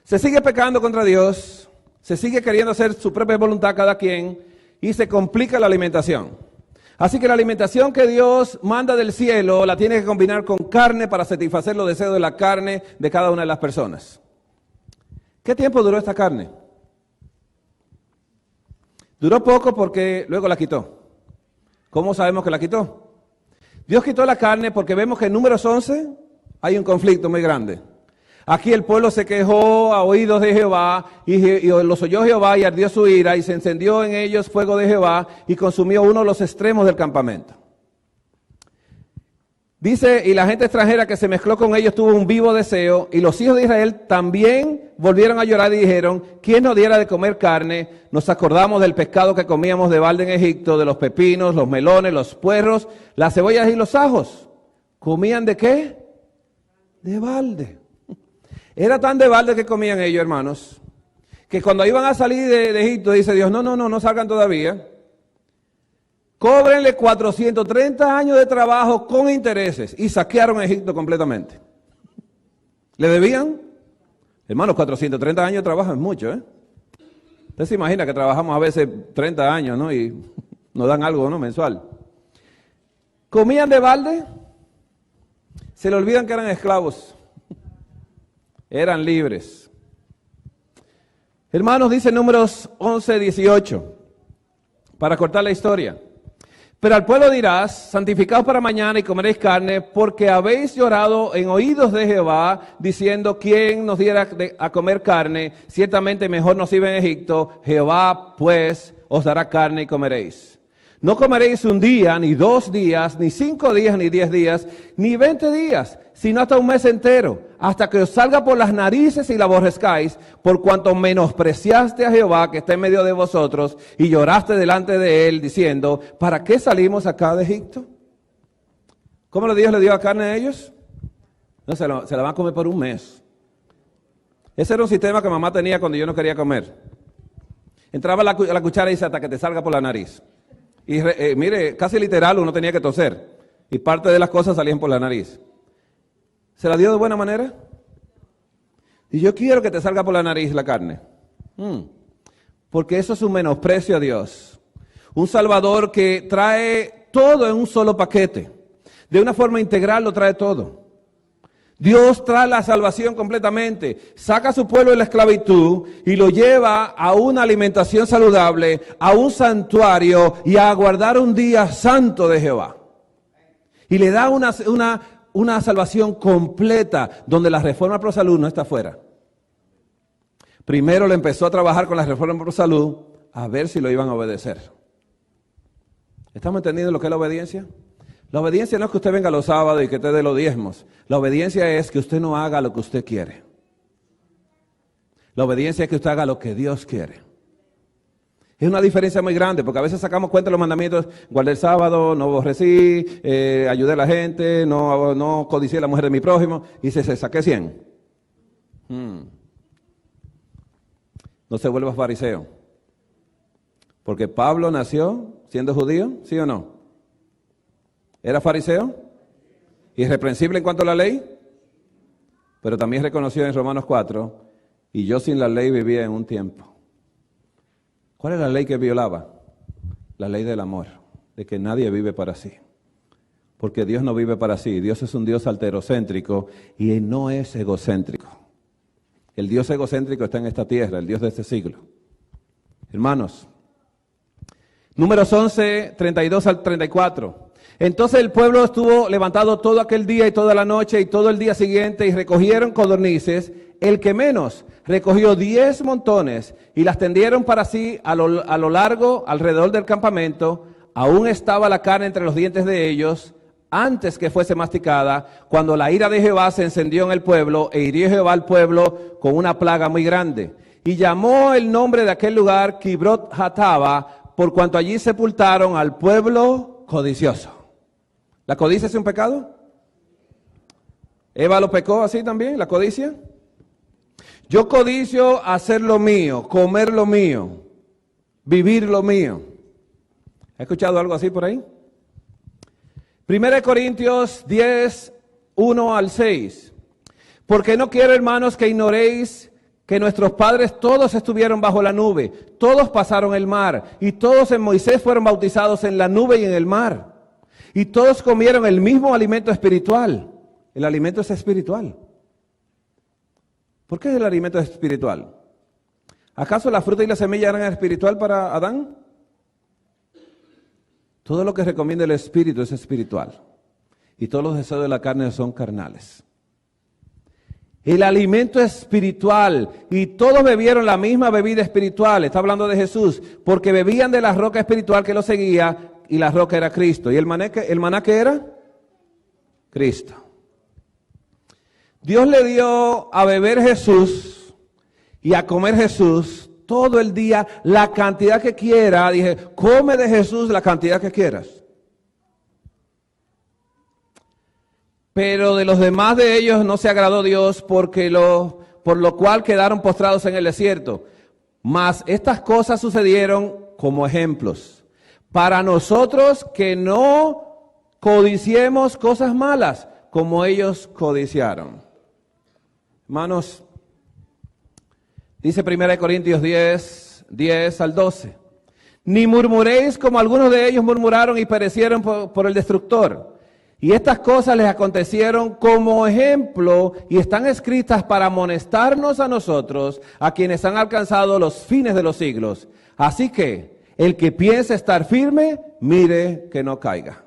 Se sigue pecando contra Dios, se sigue queriendo hacer su propia voluntad cada quien y se complica la alimentación. Así que la alimentación que Dios manda del cielo la tiene que combinar con carne para satisfacer los deseos de la carne de cada una de las personas. ¿Qué tiempo duró esta carne? Duró poco porque luego la quitó. ¿Cómo sabemos que la quitó? Dios quitó la carne porque vemos que en Números 11 hay un conflicto muy grande. Aquí el pueblo se quejó a oídos de Jehová y los oyó Jehová y ardió su ira y se encendió en ellos fuego de Jehová y consumió uno de los extremos del campamento. Dice, y la gente extranjera que se mezcló con ellos tuvo un vivo deseo y los hijos de Israel también volvieron a llorar y dijeron, ¿quién nos diera de comer carne? Nos acordamos del pescado que comíamos de balde en Egipto, de los pepinos, los melones, los puerros, las cebollas y los ajos. ¿Comían de qué? De balde. Era tan de balde que comían ellos, hermanos, que cuando iban a salir de Egipto, dice Dios, no salgan todavía. Cóbrenle 430 años de trabajo con intereses y saquearon Egipto completamente. ¿Le debían? Hermanos, 430 años de trabajo es mucho, ¿eh? Usted se imagina que trabajamos a veces 30 años, ¿no? Y nos dan algo, ¿no? Mensual. ¿Comían de balde? Se le olvidan que eran esclavos. Eran libres. Hermanos, dice Números 11:18, para cortar la historia. Pero al pueblo dirás, santificaos para mañana y comeréis carne, porque habéis llorado en oídos de Jehová, diciendo, ¿quién nos diera a comer carne? Ciertamente mejor nos iba en Egipto. Jehová, pues, os dará carne y comeréis. No comeréis un día, ni 2 días, ni 5 días, ni 10 días, ni 20 días, sino hasta un mes entero, hasta que os salga por las narices y la aborrezcáis, por cuanto menospreciaste a Jehová que está en medio de vosotros, y lloraste delante de él, diciendo, ¿para qué salimos acá de Egipto? ¿Cómo Dios le dio la carne a ellos? No, se la van a comer por un mes. Ese era un sistema que mamá tenía cuando yo no quería comer. Entraba la cuchara y dice, hasta que te salga por la nariz. Y mire, casi literal, uno tenía que toser. Y parte de las cosas salían por la nariz. ¿Se la dio de buena manera? Y yo quiero que te salga por la nariz la carne. Porque eso es un menosprecio a Dios. Un Salvador que trae todo en un solo paquete. De una forma integral lo trae todo. Dios trae la salvación completamente, saca a su pueblo de la esclavitud y lo lleva a una alimentación saludable, a un santuario y a guardar un día santo de Jehová. Y le da una salvación completa donde la reforma pro salud no está fuera. Primero le empezó a trabajar con la reforma pro salud a ver si lo iban a obedecer. ¿Estamos entendiendo lo que es la obediencia? La obediencia no es que usted venga los sábados y que te dé los diezmos. La obediencia es que usted no haga lo que usted quiere. La obediencia es que usted haga lo que Dios quiere. Es una diferencia muy grande, porque a veces sacamos cuenta de los mandamientos, guardé el sábado, no aborrecí, ayudé a la gente, no codicié a la mujer de mi prójimo, y se saqué 100. No se vuelva fariseo. Porque Pablo nació siendo judío, ¿sí o no? ¿Era fariseo? ¿Irreprensible en cuanto a la ley? Pero también reconoció en Romanos 4, y yo sin la ley vivía en un tiempo. ¿Cuál es la ley que violaba? La ley del amor, de que nadie vive para sí. Porque Dios no vive para sí. Dios es un Dios alterocéntrico y no es egocéntrico. El Dios egocéntrico está en esta tierra, el Dios de este siglo. Hermanos, Números 11, 32 al 34. Entonces el pueblo estuvo levantado todo aquel día y toda la noche y todo el día siguiente y recogieron codornices. El que menos recogió 10 montones y las tendieron para sí a lo largo alrededor del campamento. Aún estaba la carne entre los dientes de ellos antes que fuese masticada, cuando la ira de Jehová se encendió en el pueblo e hirió Jehová al pueblo con una plaga muy grande. Y llamó el nombre de aquel lugar Kibrot Hatava, por cuanto allí sepultaron al pueblo codicioso. ¿La codicia es un pecado? ¿Eva lo pecó así también, la codicia? Yo codicio hacer lo mío, comer lo mío, vivir lo mío. ¿Ha escuchado algo así por ahí? 1 Corintios 10, 1 al 6. Porque no quiero, hermanos, que ignoréis que nuestros padres todos estuvieron bajo la nube, todos pasaron el mar, y todos en Moisés fueron bautizados en la nube y en el mar. Y todos comieron el mismo alimento espiritual. El alimento es espiritual. ¿Por qué el alimento es espiritual? ¿Acaso la fruta y la semilla eran espiritual para Adán? Todo lo que recomienda el espíritu es espiritual. Y todos los deseos de la carne son carnales. El alimento es espiritual y todos bebieron la misma bebida espiritual. Está hablando de Jesús, porque bebían de la roca espiritual que lo seguía y la roca era Cristo. ¿Y el maná qué era? Cristo. Dios le dio a beber Jesús y a comer Jesús todo el día la cantidad que quiera. Dije, come de Jesús la cantidad que quieras. Pero de los demás de ellos no se agradó Dios por lo cual quedaron postrados en el desierto. Mas estas cosas sucedieron como ejemplos para nosotros que no codiciemos cosas malas como ellos codiciaron. Hermanos, dice 1 Corintios 10, 10 al 12. Ni murmuréis como algunos de ellos murmuraron y perecieron por el destructor. Y estas cosas les acontecieron como ejemplo y están escritas para amonestarnos a nosotros, a quienes han alcanzado los fines de los siglos. Así que el que piense estar firme, mire que no caiga.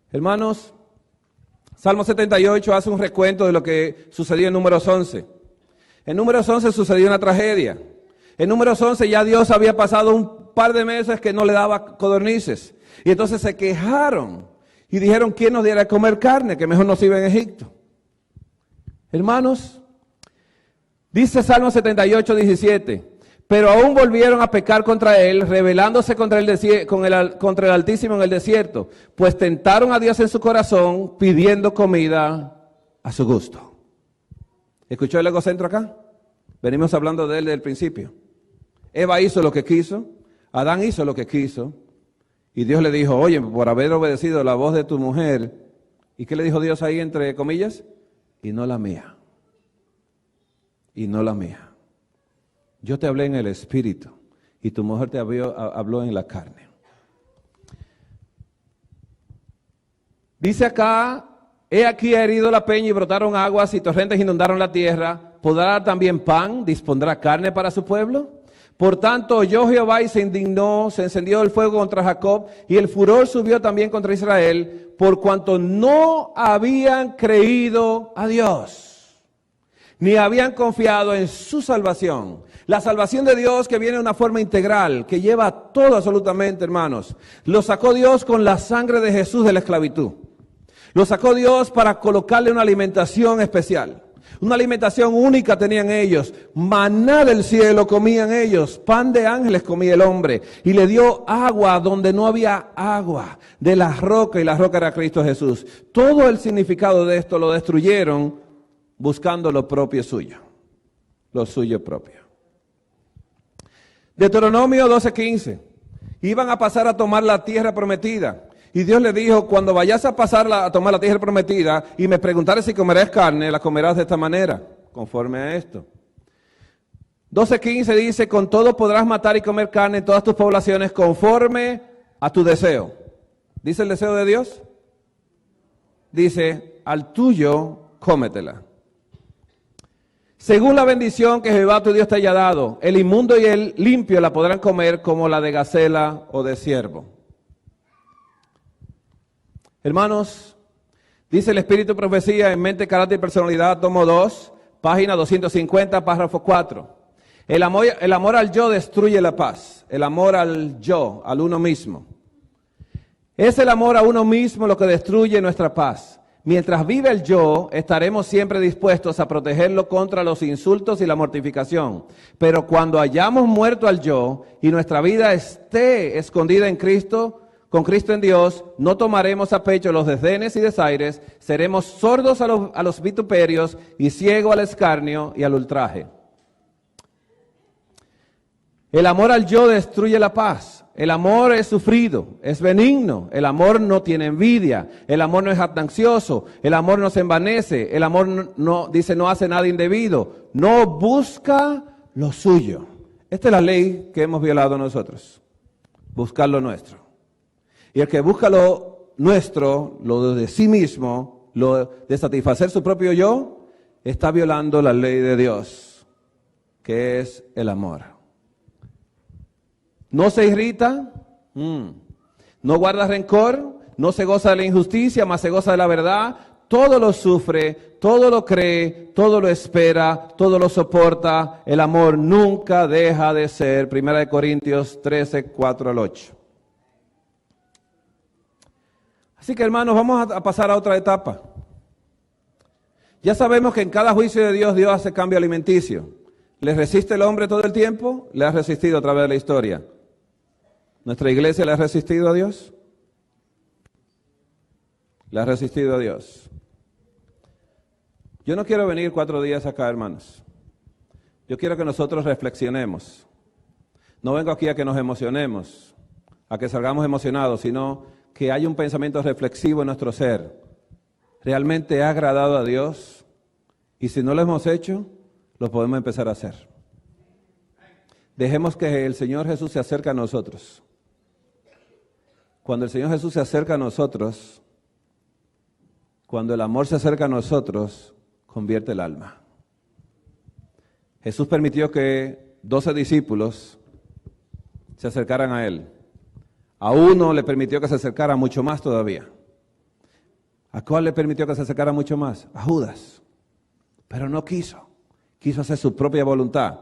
Hermanos, Salmo 78 hace un recuento de lo que sucedió en Números 11. En Números 11 sucedió una tragedia. En Números 11 ya Dios había pasado un par de meses que no le daba codornices. Y entonces se quejaron y dijeron, ¿quién nos diera a comer carne? Que mejor nos iba en Egipto. Hermanos, dice Salmo 78, 17, pero aún volvieron a pecar contra él, rebelándose contra el Altísimo en el desierto, pues tentaron a Dios en su corazón, pidiendo comida a su gusto. ¿Escuchó el egocentro acá? Venimos hablando de él desde el principio. Eva hizo lo que quiso, Adán hizo lo que quiso, y Dios le dijo, oye, por haber obedecido la voz de tu mujer, ¿y qué le dijo Dios ahí entre comillas? Y no la mía. Y no la mía. Yo te hablé en el espíritu y tu mujer te habló en la carne. Dice acá, he aquí ha herido la peña y brotaron aguas y torrentes inundaron la tierra. ¿Podrá dar también pan? ¿Dispondrá carne para su pueblo? Por tanto, oyó Jehová y se indignó, se encendió el fuego contra Jacob y el furor subió también contra Israel, por cuanto no habían creído a Dios, ni habían confiado en su salvación. La salvación de Dios que viene de una forma integral, que lleva todo absolutamente, hermanos. Lo sacó Dios con la sangre de Jesús de la esclavitud. Lo sacó Dios para colocarle una alimentación especial. Una alimentación única tenían ellos, maná del cielo comían ellos, pan de ángeles comía el hombre, y le dio agua donde no había agua, de la roca, y la roca era Cristo Jesús. Todo el significado de esto lo destruyeron buscando lo propio suyo, lo suyo propio. Deuteronomio 12:15, iban a pasar a tomar la tierra prometida. Y Dios le dijo, cuando vayas a pasar a tomar la tierra prometida y me preguntares si comerás carne, la comerás de esta manera, conforme a esto. 12:15 dice, con todo podrás matar y comer carne en todas tus poblaciones conforme a tu deseo. ¿Dice el deseo de Dios? Dice, al tuyo cómetela. Según la bendición que Jehová tu Dios te haya dado, el inmundo y el limpio la podrán comer como la de gacela o de ciervo. Hermanos, dice el Espíritu de Profecía en Mente, Carácter y Personalidad, tomo 2, página 250, párrafo 4. El amor al yo destruye la paz. El amor al yo, al uno mismo. Es el amor a uno mismo lo que destruye nuestra paz. Mientras vive el yo, estaremos siempre dispuestos a protegerlo contra los insultos y la mortificación. Pero cuando hayamos muerto al yo y nuestra vida esté escondida en Cristo, con Cristo en Dios, no tomaremos a pecho los desdenes y desaires, seremos sordos a los vituperios y ciegos al escarnio y al ultraje. El amor al yo destruye la paz. El amor es sufrido, es benigno. El amor no tiene envidia. El amor no es jactancioso. El amor no se envanece. El amor no hace nada indebido. No busca lo suyo. Esta es la ley que hemos violado nosotros. Buscar lo nuestro. Y el que busca lo nuestro, lo de sí mismo, lo de satisfacer su propio yo, está violando la ley de Dios, que es el amor. No se irrita, no guarda rencor, no se goza de la injusticia, mas se goza de la verdad. Todo lo sufre, todo lo cree, todo lo espera, todo lo soporta. El amor nunca deja de ser. 1 Corintios 13, 4 al 8. Así que, hermanos, vamos a pasar a otra etapa. Ya sabemos que en cada juicio de Dios, Dios hace cambio alimenticio. ¿Le resiste el hombre todo el tiempo? Le ha resistido a través de la historia. ¿Nuestra iglesia le ha resistido a Dios? Le ha resistido a Dios. Yo no quiero venir 4 días acá, hermanos. Yo quiero que nosotros reflexionemos. No vengo aquí a que nos emocionemos, a que salgamos emocionados, sino que haya un pensamiento reflexivo en nuestro ser. ¿Realmente ha agradado a Dios? Y si no lo hemos hecho, lo podemos empezar a hacer. Dejemos que el Señor Jesús se acerque a nosotros. Cuando el Señor Jesús se acerca a nosotros, cuando el amor se acerca a nosotros, convierte el alma. Jesús permitió que 12 discípulos se acercaran a Él. A uno le permitió que se acercara mucho más todavía. ¿A cuál le permitió que se acercara mucho más? A Judas. Pero no quiso. Quiso hacer su propia voluntad.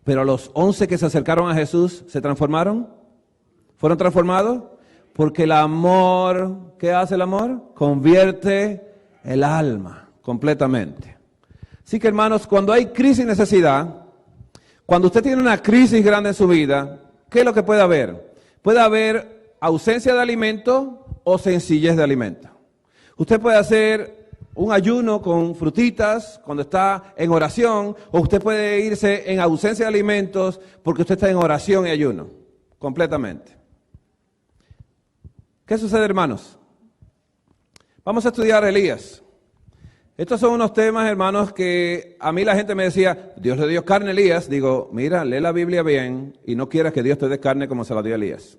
Pero los 11 que se acercaron a Jesús, ¿se transformaron? ¿Fueron transformados? Porque el amor, ¿qué hace el amor? Convierte el alma completamente. Así que, hermanos, cuando hay crisis y necesidad, cuando usted tiene una crisis grande en su vida, ¿qué es lo que puede haber? Puede haber ausencia de alimento o sencillez de alimento. Usted puede hacer un ayuno con frutitas cuando está en oración, o usted puede irse en ausencia de alimentos porque usted está en oración y ayuno, completamente. ¿Qué sucede, hermanos? Vamos a estudiar a Elías. Estos son unos temas, hermanos, que a mí la gente me decía, Dios le dio carne a Elías. Digo, mira, lee la Biblia bien y no quieras que Dios te dé carne como se la dio a Elías.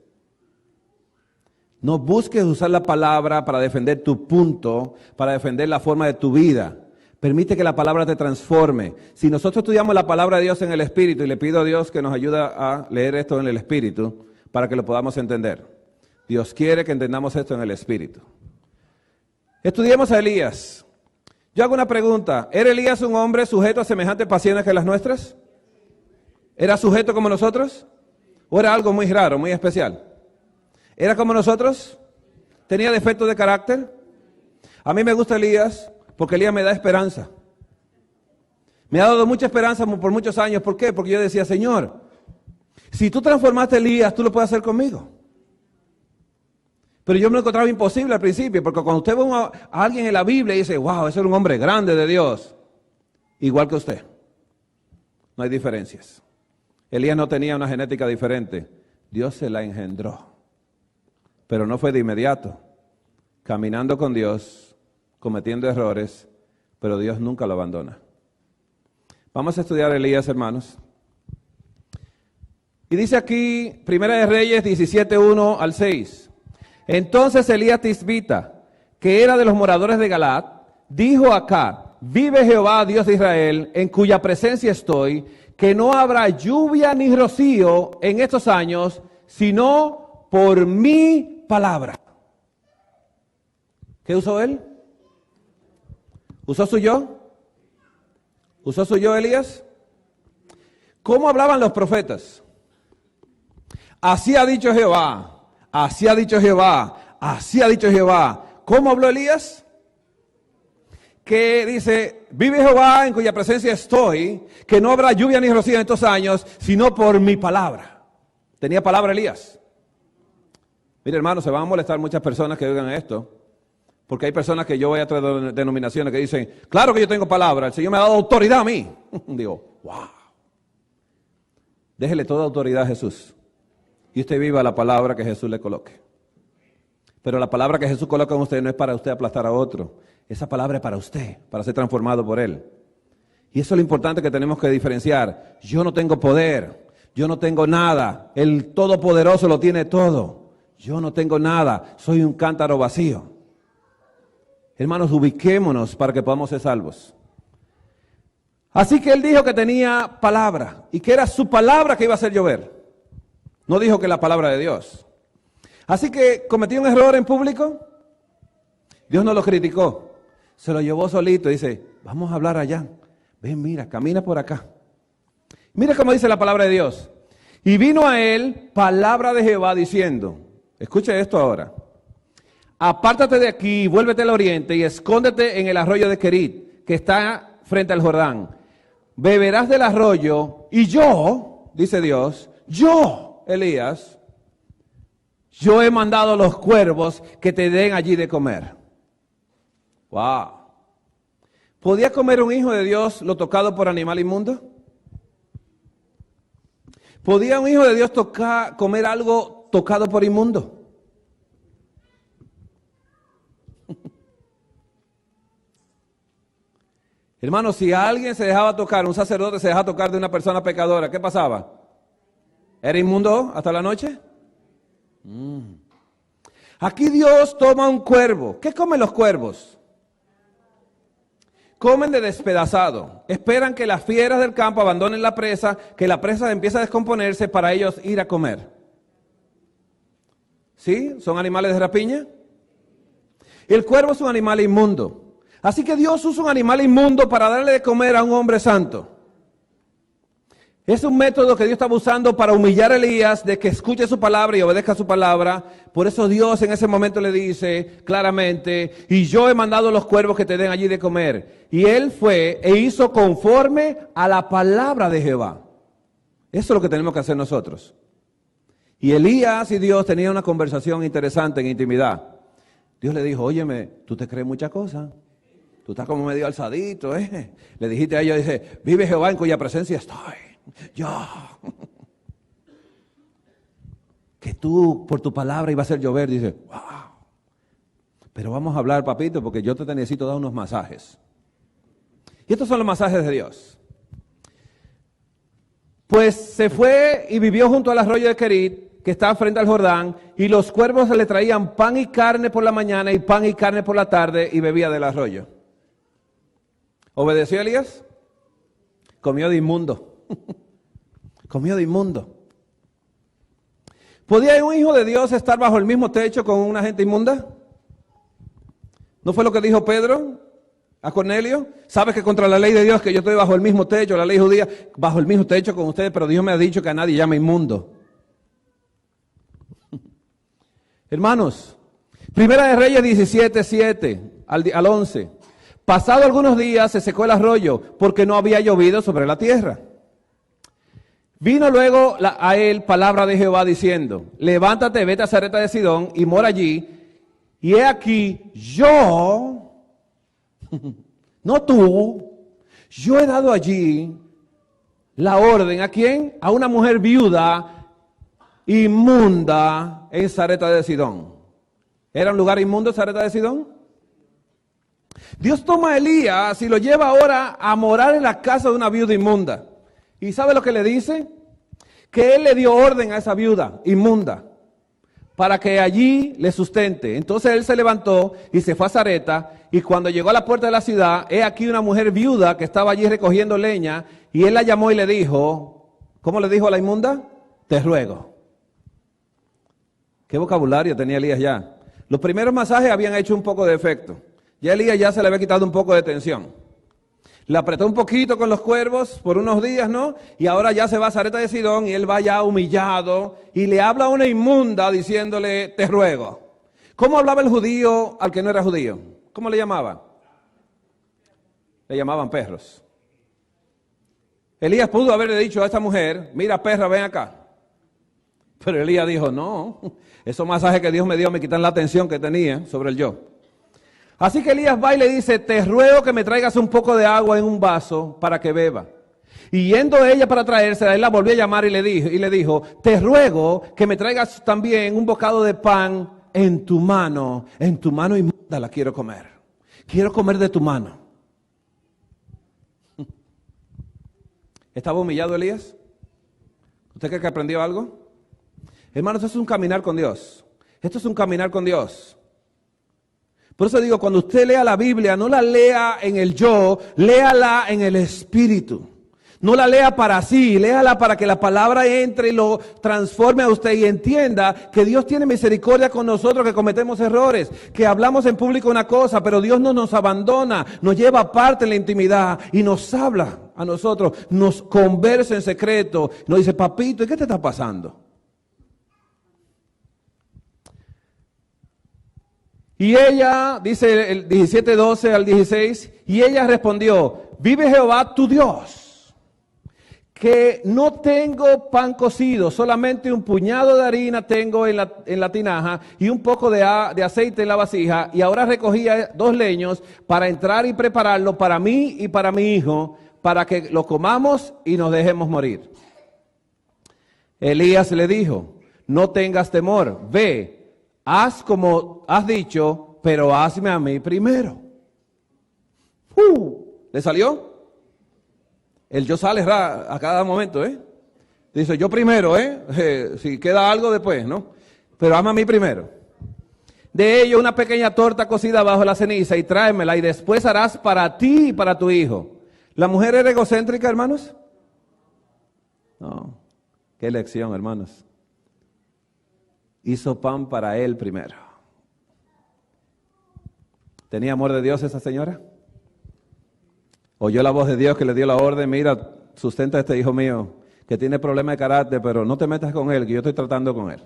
No busques usar la palabra para defender tu punto, para defender la forma de tu vida. Permite que la palabra te transforme. Si nosotros estudiamos la palabra de Dios en el Espíritu, y le pido a Dios que nos ayude a leer esto en el Espíritu, para que lo podamos entender. Dios quiere que entendamos esto en el Espíritu. Estudiemos a Elías. Yo hago una pregunta. ¿Era Elías un hombre sujeto a semejantes pasiones que las nuestras? ¿Era sujeto como nosotros? ¿O era algo muy raro, muy especial? ¿Era como nosotros? ¿Tenía defectos de carácter? A mí me gusta Elías porque Elías me da esperanza. Me ha dado mucha esperanza por muchos años. ¿Por qué? Porque yo decía, Señor, si tú transformaste a Elías, tú lo puedes hacer conmigo. Pero yo me lo encontraba imposible al principio, porque cuando usted ve a alguien en la Biblia y dice, wow, ese era un hombre grande de Dios, igual que usted. No hay diferencias. Elías no tenía una genética diferente. Dios se la engendró. Pero no fue de inmediato. Caminando con Dios, cometiendo errores, pero Dios nunca lo abandona. Vamos a estudiar a Elías, hermanos. Y dice aquí, Primera de Reyes 17, 1 al 6. Entonces Elías Tisbita, que era de los moradores de Galaad, dijo a Acab, vive Jehová, Dios de Israel, en cuya presencia estoy, que no habrá lluvia ni rocío en estos años, sino por mi palabra. ¿Qué usó él? ¿Usó su yo? ¿Usó su yo, Elías? ¿Cómo hablaban los profetas? Así ha dicho Jehová. Así ha dicho Jehová, así ha dicho Jehová. ¿Cómo habló Elías? Que dice, vive Jehová en cuya presencia estoy, que no habrá lluvia ni rocío en estos años, sino por mi palabra. ¿Tenía palabra Elías? Mire, hermano, se van a molestar muchas personas que oigan esto, porque hay personas que yo voy a otras denominaciones que dicen, claro que yo tengo palabra, el Señor me ha dado autoridad a mí. Digo, wow. Déjele toda autoridad a Jesús. Y usted viva la palabra que Jesús le coloque. Pero la palabra que Jesús coloca en usted no es para usted aplastar a otro. Esa palabra es para usted, para ser transformado por Él. Y eso es lo importante que tenemos que diferenciar. Yo no tengo poder, yo no tengo nada. El Todopoderoso lo tiene todo. Yo no tengo nada, soy un cántaro vacío. Hermanos, ubiquémonos para que podamos ser salvos. Así que él dijo que tenía palabra y que era su palabra que iba a hacer llover. No dijo que la palabra de Dios. Así que cometió un error en público. Dios no lo criticó. Se lo llevó solito y dice, vamos a hablar allá. Ven, mira, camina por acá. Mira cómo dice la palabra de Dios. Y vino a él palabra de Jehová diciendo, escuche esto ahora. Apártate de aquí, vuélvete al oriente y escóndete en el arroyo de Querit, que está frente al Jordán. Beberás del arroyo y yo, dice Dios, yo, Elías, yo he mandado los cuervos que te den allí de comer. Wow. ¿Podía comer un hijo de Dios lo tocado por animal inmundo? ¿Podía un hijo de Dios comer algo tocado por inmundo? Hermano, si alguien se dejaba tocar, un sacerdote se dejaba tocar de una persona pecadora, ¿qué pasaba? ¿Era inmundo hasta la noche? Aquí Dios toma un cuervo. ¿Qué comen los cuervos? Comen de despedazado. Esperan que las fieras del campo abandonen la presa, que la presa empiece a descomponerse para ellos ir a comer. ¿Sí? ¿Son animales de rapiña? El cuervo es un animal inmundo. Así que Dios usa un animal inmundo para darle de comer a un hombre santo. Es un método que Dios estaba usando para humillar a Elías, de que escuche su palabra y obedezca su palabra. Por eso Dios en ese momento le dice claramente, y yo he mandado los cuervos que te den allí de comer. Y él fue e hizo conforme a la palabra de Jehová. Eso es lo que tenemos que hacer nosotros. Y Elías y Dios tenían una conversación interesante en intimidad. Dios le dijo, óyeme, tú te crees muchas cosas. Tú estás como medio alzadito, ¿eh? Le dijiste a ellos, dice, vive Jehová en cuya presencia estoy. Yo. Que tú, por tu palabra, iba a hacer llover. Dice, wow. Pero vamos a hablar, papito, porque yo te necesito dar unos masajes. Y estos son los masajes de Dios. Pues se fue y vivió junto al arroyo de Querit, que está frente al Jordán, y los cuervos le traían pan y carne por la mañana y pan y carne por la tarde, y bebía del arroyo. ¿Obedeció Elías? Comió de inmundo. Comió de inmundo. ¿Podía un hijo de Dios estar bajo el mismo techo con una gente inmunda? ¿No fue lo que dijo Pedro a Cornelio? ¿Sabes que contra la ley de Dios que yo estoy bajo el mismo techo, la ley judía, bajo el mismo techo con ustedes, pero Dios me ha dicho que a nadie llame inmundo? Hermanos, Primera de Reyes 17, 7 al 11. Pasado algunos días se secó el arroyo porque no había llovido sobre la tierra. Vino luego a él palabra de Jehová diciendo, levántate, vete a Sarepta de Sidón y mora allí. Y he aquí, yo, no tú, yo he dado allí la orden, ¿a quién? A una mujer viuda, inmunda, en Sarepta de Sidón. ¿Era un lugar inmundo Sarepta de Sidón? Dios toma a Elías y lo lleva ahora a morar en la casa de una viuda inmunda. ¿Y sabe lo que le dice? Que él le dio orden a esa viuda inmunda para que allí le sustente. Entonces él se levantó y se fue a Sarepta, y cuando llegó a la puerta de la ciudad, he aquí una mujer viuda que estaba allí recogiendo leña, y él la llamó y le dijo, ¿cómo le dijo a la inmunda? Te ruego. ¿Qué vocabulario tenía Elías ya? Los primeros masajes habían hecho un poco de efecto. Ya Elías ya se le había quitado un poco de tensión. Le apretó un poquito con los cuervos por unos días, ¿no? Y ahora ya se va a Sarepta de Sidón y él va ya humillado y le habla a una inmunda diciéndole, te ruego. ¿Cómo hablaba el judío al que no era judío? ¿Cómo le llamaba? Le llamaban perros. Elías pudo haberle dicho a esta mujer, mira perra, ven acá. Pero Elías dijo, no, esos masajes que Dios me dio me quitan la atención que tenía sobre el yo. Así que Elías va y le dice, te ruego que me traigas un poco de agua en un vaso para que beba. Y yendo ella para traérsela, él la volvió a llamar y le dijo, te ruego que me traigas también un bocado de pan en tu mano inmunda la quiero comer. Quiero comer de tu mano. ¿Estaba humillado Elías? ¿Usted cree que aprendió algo? Hermanos, esto es un caminar con Dios. Esto es un caminar con Dios. Por eso digo, cuando usted lea la Biblia, no la lea en el yo, léala en el Espíritu. No la lea para sí, léala para que la palabra entre y lo transforme a usted y entienda que Dios tiene misericordia con nosotros que cometemos errores, que hablamos en público una cosa, pero Dios no nos abandona, nos lleva aparte en la intimidad y nos habla a nosotros, nos conversa en secreto, nos dice, papito, ¿y qué te está pasando? Y ella, dice el 17:12 al 16, y ella respondió, vive Jehová tu Dios, que no tengo pan cocido, solamente un puñado de harina tengo en la tinaja y un poco de aceite en la vasija, y ahora recogía 2 leños para entrar y prepararlo para mí y para mi hijo, para que lo comamos y nos dejemos morir. Elías le dijo, no tengas temor, ve, haz como has dicho, pero hazme a mí primero. ¿Le salió? El yo sale a cada momento, ¿eh? Dice, yo primero, si queda algo después, ¿no? Pero hazme a mí primero. de ello una pequeña torta cocida bajo la ceniza y tráemela y después harás para ti y para tu hijo. ¿La mujer era egocéntrica, hermanos? No. Qué lección, hermanos. Hizo pan para él primero. ¿Tenía amor de Dios esa señora? Oyó la voz de Dios que le dio la orden, mira, sustenta a este hijo mío que tiene problemas de carácter, pero no te metas con él, que yo estoy tratando con él.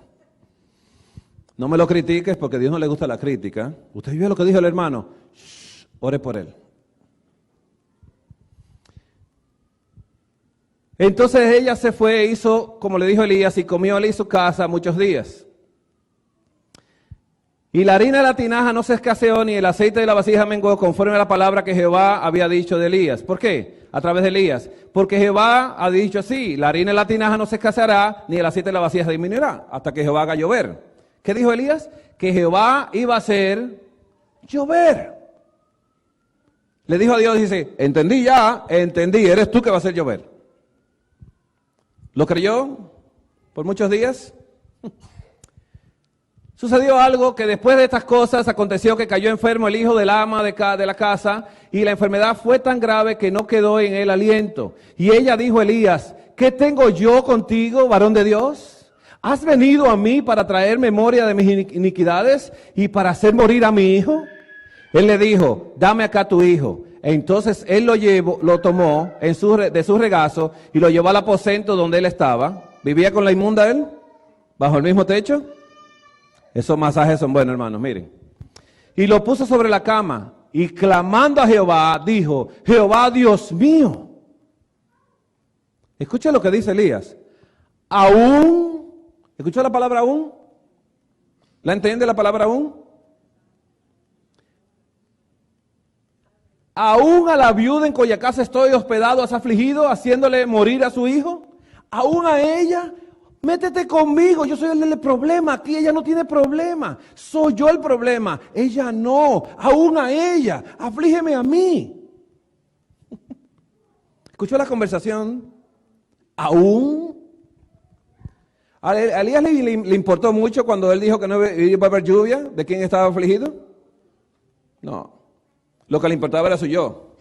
No me lo critiques porque a Dios no le gusta la crítica. ¿Usted vio lo que dijo el hermano? Shh, ore por él. Entonces ella se fue, hizo, como le dijo Elías, y comió él y su casa muchos días. Y la harina de la tinaja no se escaseó, ni el aceite de la vasija menguó, conforme a la palabra que Jehová había dicho de Elías. ¿Por qué? A través de Elías. Porque Jehová ha dicho así, la harina de la tinaja no se escaseará, ni el aceite de la vasija disminuirá, hasta que Jehová haga llover. ¿Qué dijo Elías? Que Jehová iba a hacer llover. Le dijo a Dios, dice, entendí, eres tú que va a hacer llover. ¿Lo creyó por muchos días? Sucedió algo que después de estas cosas aconteció que cayó enfermo el hijo del ama de la casa y la enfermedad fue tan grave que no quedó en él aliento. Y ella dijo a Elías, ¿qué tengo yo contigo, varón de Dios? ¿Has venido a mí para traer memoria de mis iniquidades y para hacer morir a mi hijo? Él le dijo, dame acá tu hijo. Entonces él lo tomó de su regazo y lo llevó al aposento donde él estaba. ¿Vivía con la inmunda él? ¿Bajo el mismo techo? Esos masajes son buenos, hermanos, miren. Y lo puso sobre la cama y clamando a Jehová, dijo, Jehová Dios mío. Escucha lo que dice Elías. Aún, ¿escuchó la palabra aún? ¿La entiende la palabra aún? Aún a la viuda en cuya casa estoy hospedado, has afligido, haciéndole morir a su hijo. Aún a ella. Métete conmigo, yo soy el del problema, aquí ella no tiene problema, soy yo el problema, ella no, aún a ella, aflígeme a mí. ¿Escuchó la conversación? ¿Aún? ¿A Elías le importó mucho cuando él dijo que no iba a haber lluvia? ¿De quién estaba afligido? No, lo que le importaba era su yo.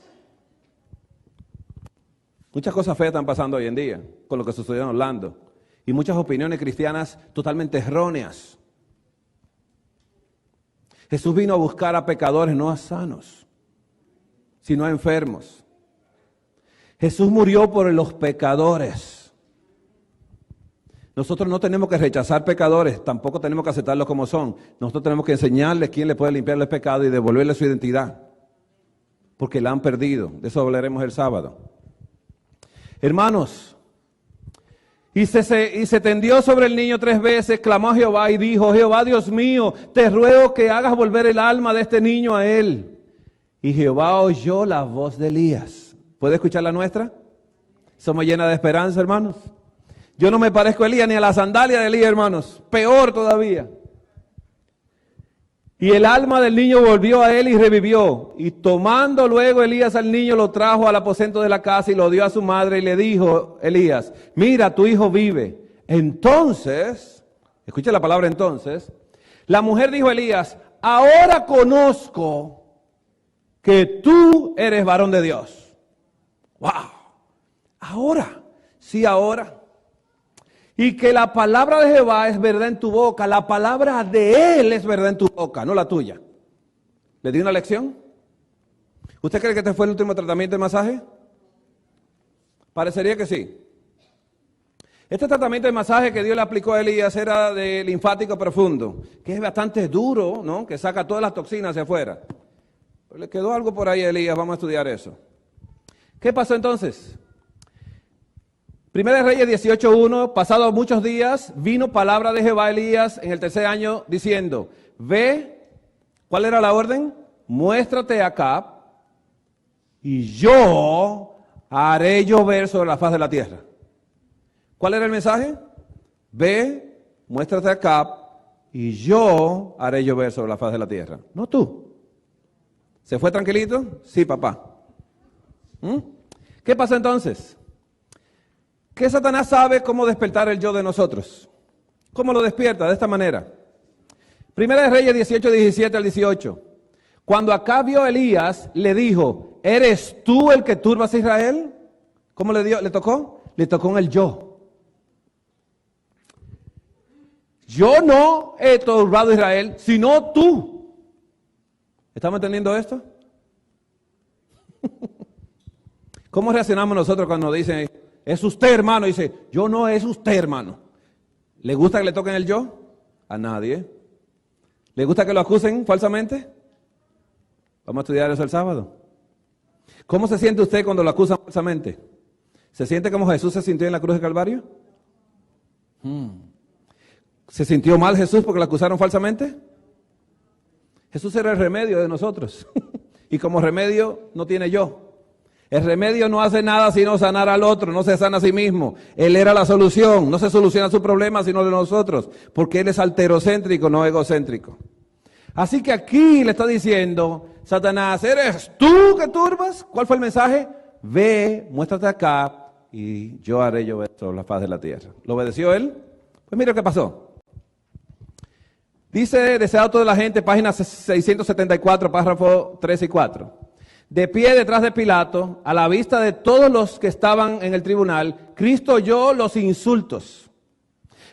Muchas cosas feas están pasando hoy en día con lo que sucedió en Orlando. Y muchas opiniones cristianas totalmente erróneas. Jesús vino a buscar a pecadores, no a sanos, sino a enfermos. Jesús murió por los pecadores. Nosotros no tenemos que rechazar pecadores, tampoco tenemos que aceptarlos como son. Nosotros tenemos que enseñarles quién le puede limpiar el pecado y devolverle su identidad. Porque la han perdido. De eso hablaremos el sábado. Hermanos, y se tendió sobre el niño 3 veces, clamó a Jehová y dijo, Jehová Dios mío, te ruego que hagas volver el alma de este niño a él. Y Jehová oyó la voz de Elías. ¿Puede escuchar la nuestra? Somos llenas de esperanza, hermanos. Yo no me parezco a Elías ni a la sandalia de Elías, hermanos. Peor todavía. Y el alma del niño volvió a él y revivió. Y tomando luego Elías al niño, lo trajo al aposento de la casa y lo dio a su madre y le dijo, Elías, mira, tu hijo vive. Entonces, escucha la palabra entonces, la mujer dijo a Elías, ahora conozco que tú eres varón de Dios. ¡Wow! Ahora, sí ahora. Y que la palabra de Jehová es verdad en tu boca, la palabra de Él es verdad en tu boca, no la tuya. ¿Le di una lección? ¿Usted cree que este fue el último tratamiento de masaje? Parecería que sí. Este tratamiento de masaje que Dios le aplicó a Elías era de linfático profundo, que es bastante duro, ¿no? Que saca todas las toxinas hacia afuera. Pero le quedó algo por ahí a Elías, vamos a estudiar eso. ¿Qué pasó entonces? Primera de Reyes 18:1, pasados muchos días, vino palabra de Jehová a Elías en el 3er año diciendo, ve, ¿cuál era la orden? Muéstrate acá y yo haré llover sobre la faz de la tierra. ¿Cuál era el mensaje? Ve, muéstrate acá y yo haré llover sobre la faz de la tierra. No tú. ¿Se fue tranquilito? Sí, papá. ¿Qué pasa entonces? Que Satanás sabe cómo despertar el yo de nosotros. ¿Cómo lo despierta? De esta manera. Primera de Reyes 18, 17 al 18. Cuando Acab vio a Elías, le dijo, ¿eres tú el que turbas a Israel? ¿Cómo le tocó? Le tocó en el yo. Yo no he turbado a Israel, sino tú. ¿Estamos entendiendo esto? ¿Cómo reaccionamos nosotros cuando dicen, es usted hermano? Dice, yo no, es usted hermano. ¿Le gusta que le toquen el yo? A nadie. ¿Le gusta que lo acusen falsamente? Vamos a estudiar eso el sábado. ¿Cómo se siente usted cuando lo acusan falsamente? ¿Se siente como Jesús se sintió en la cruz de Calvario? ¿Se sintió mal Jesús porque lo acusaron falsamente? Jesús era el remedio de nosotros. Y como remedio no tiene yo. El remedio no hace nada sino sanar al otro, no se sana a sí mismo. Él era la solución, no se soluciona su problema sino de nosotros, porque Él es alterocéntrico, no egocéntrico. Así que aquí le está diciendo, Satanás, ¿eres tú que turbas? ¿Cuál fue el mensaje? Ve, muéstrate acá y yo haré llover sobre la faz de la tierra. ¿Lo obedeció él? Pues mira qué pasó. Dice, deseado toda la gente, página 674, párrafo 3 y 4. De pie detrás de Pilato, a la vista de todos los que estaban en el tribunal, Cristo oyó los insultos,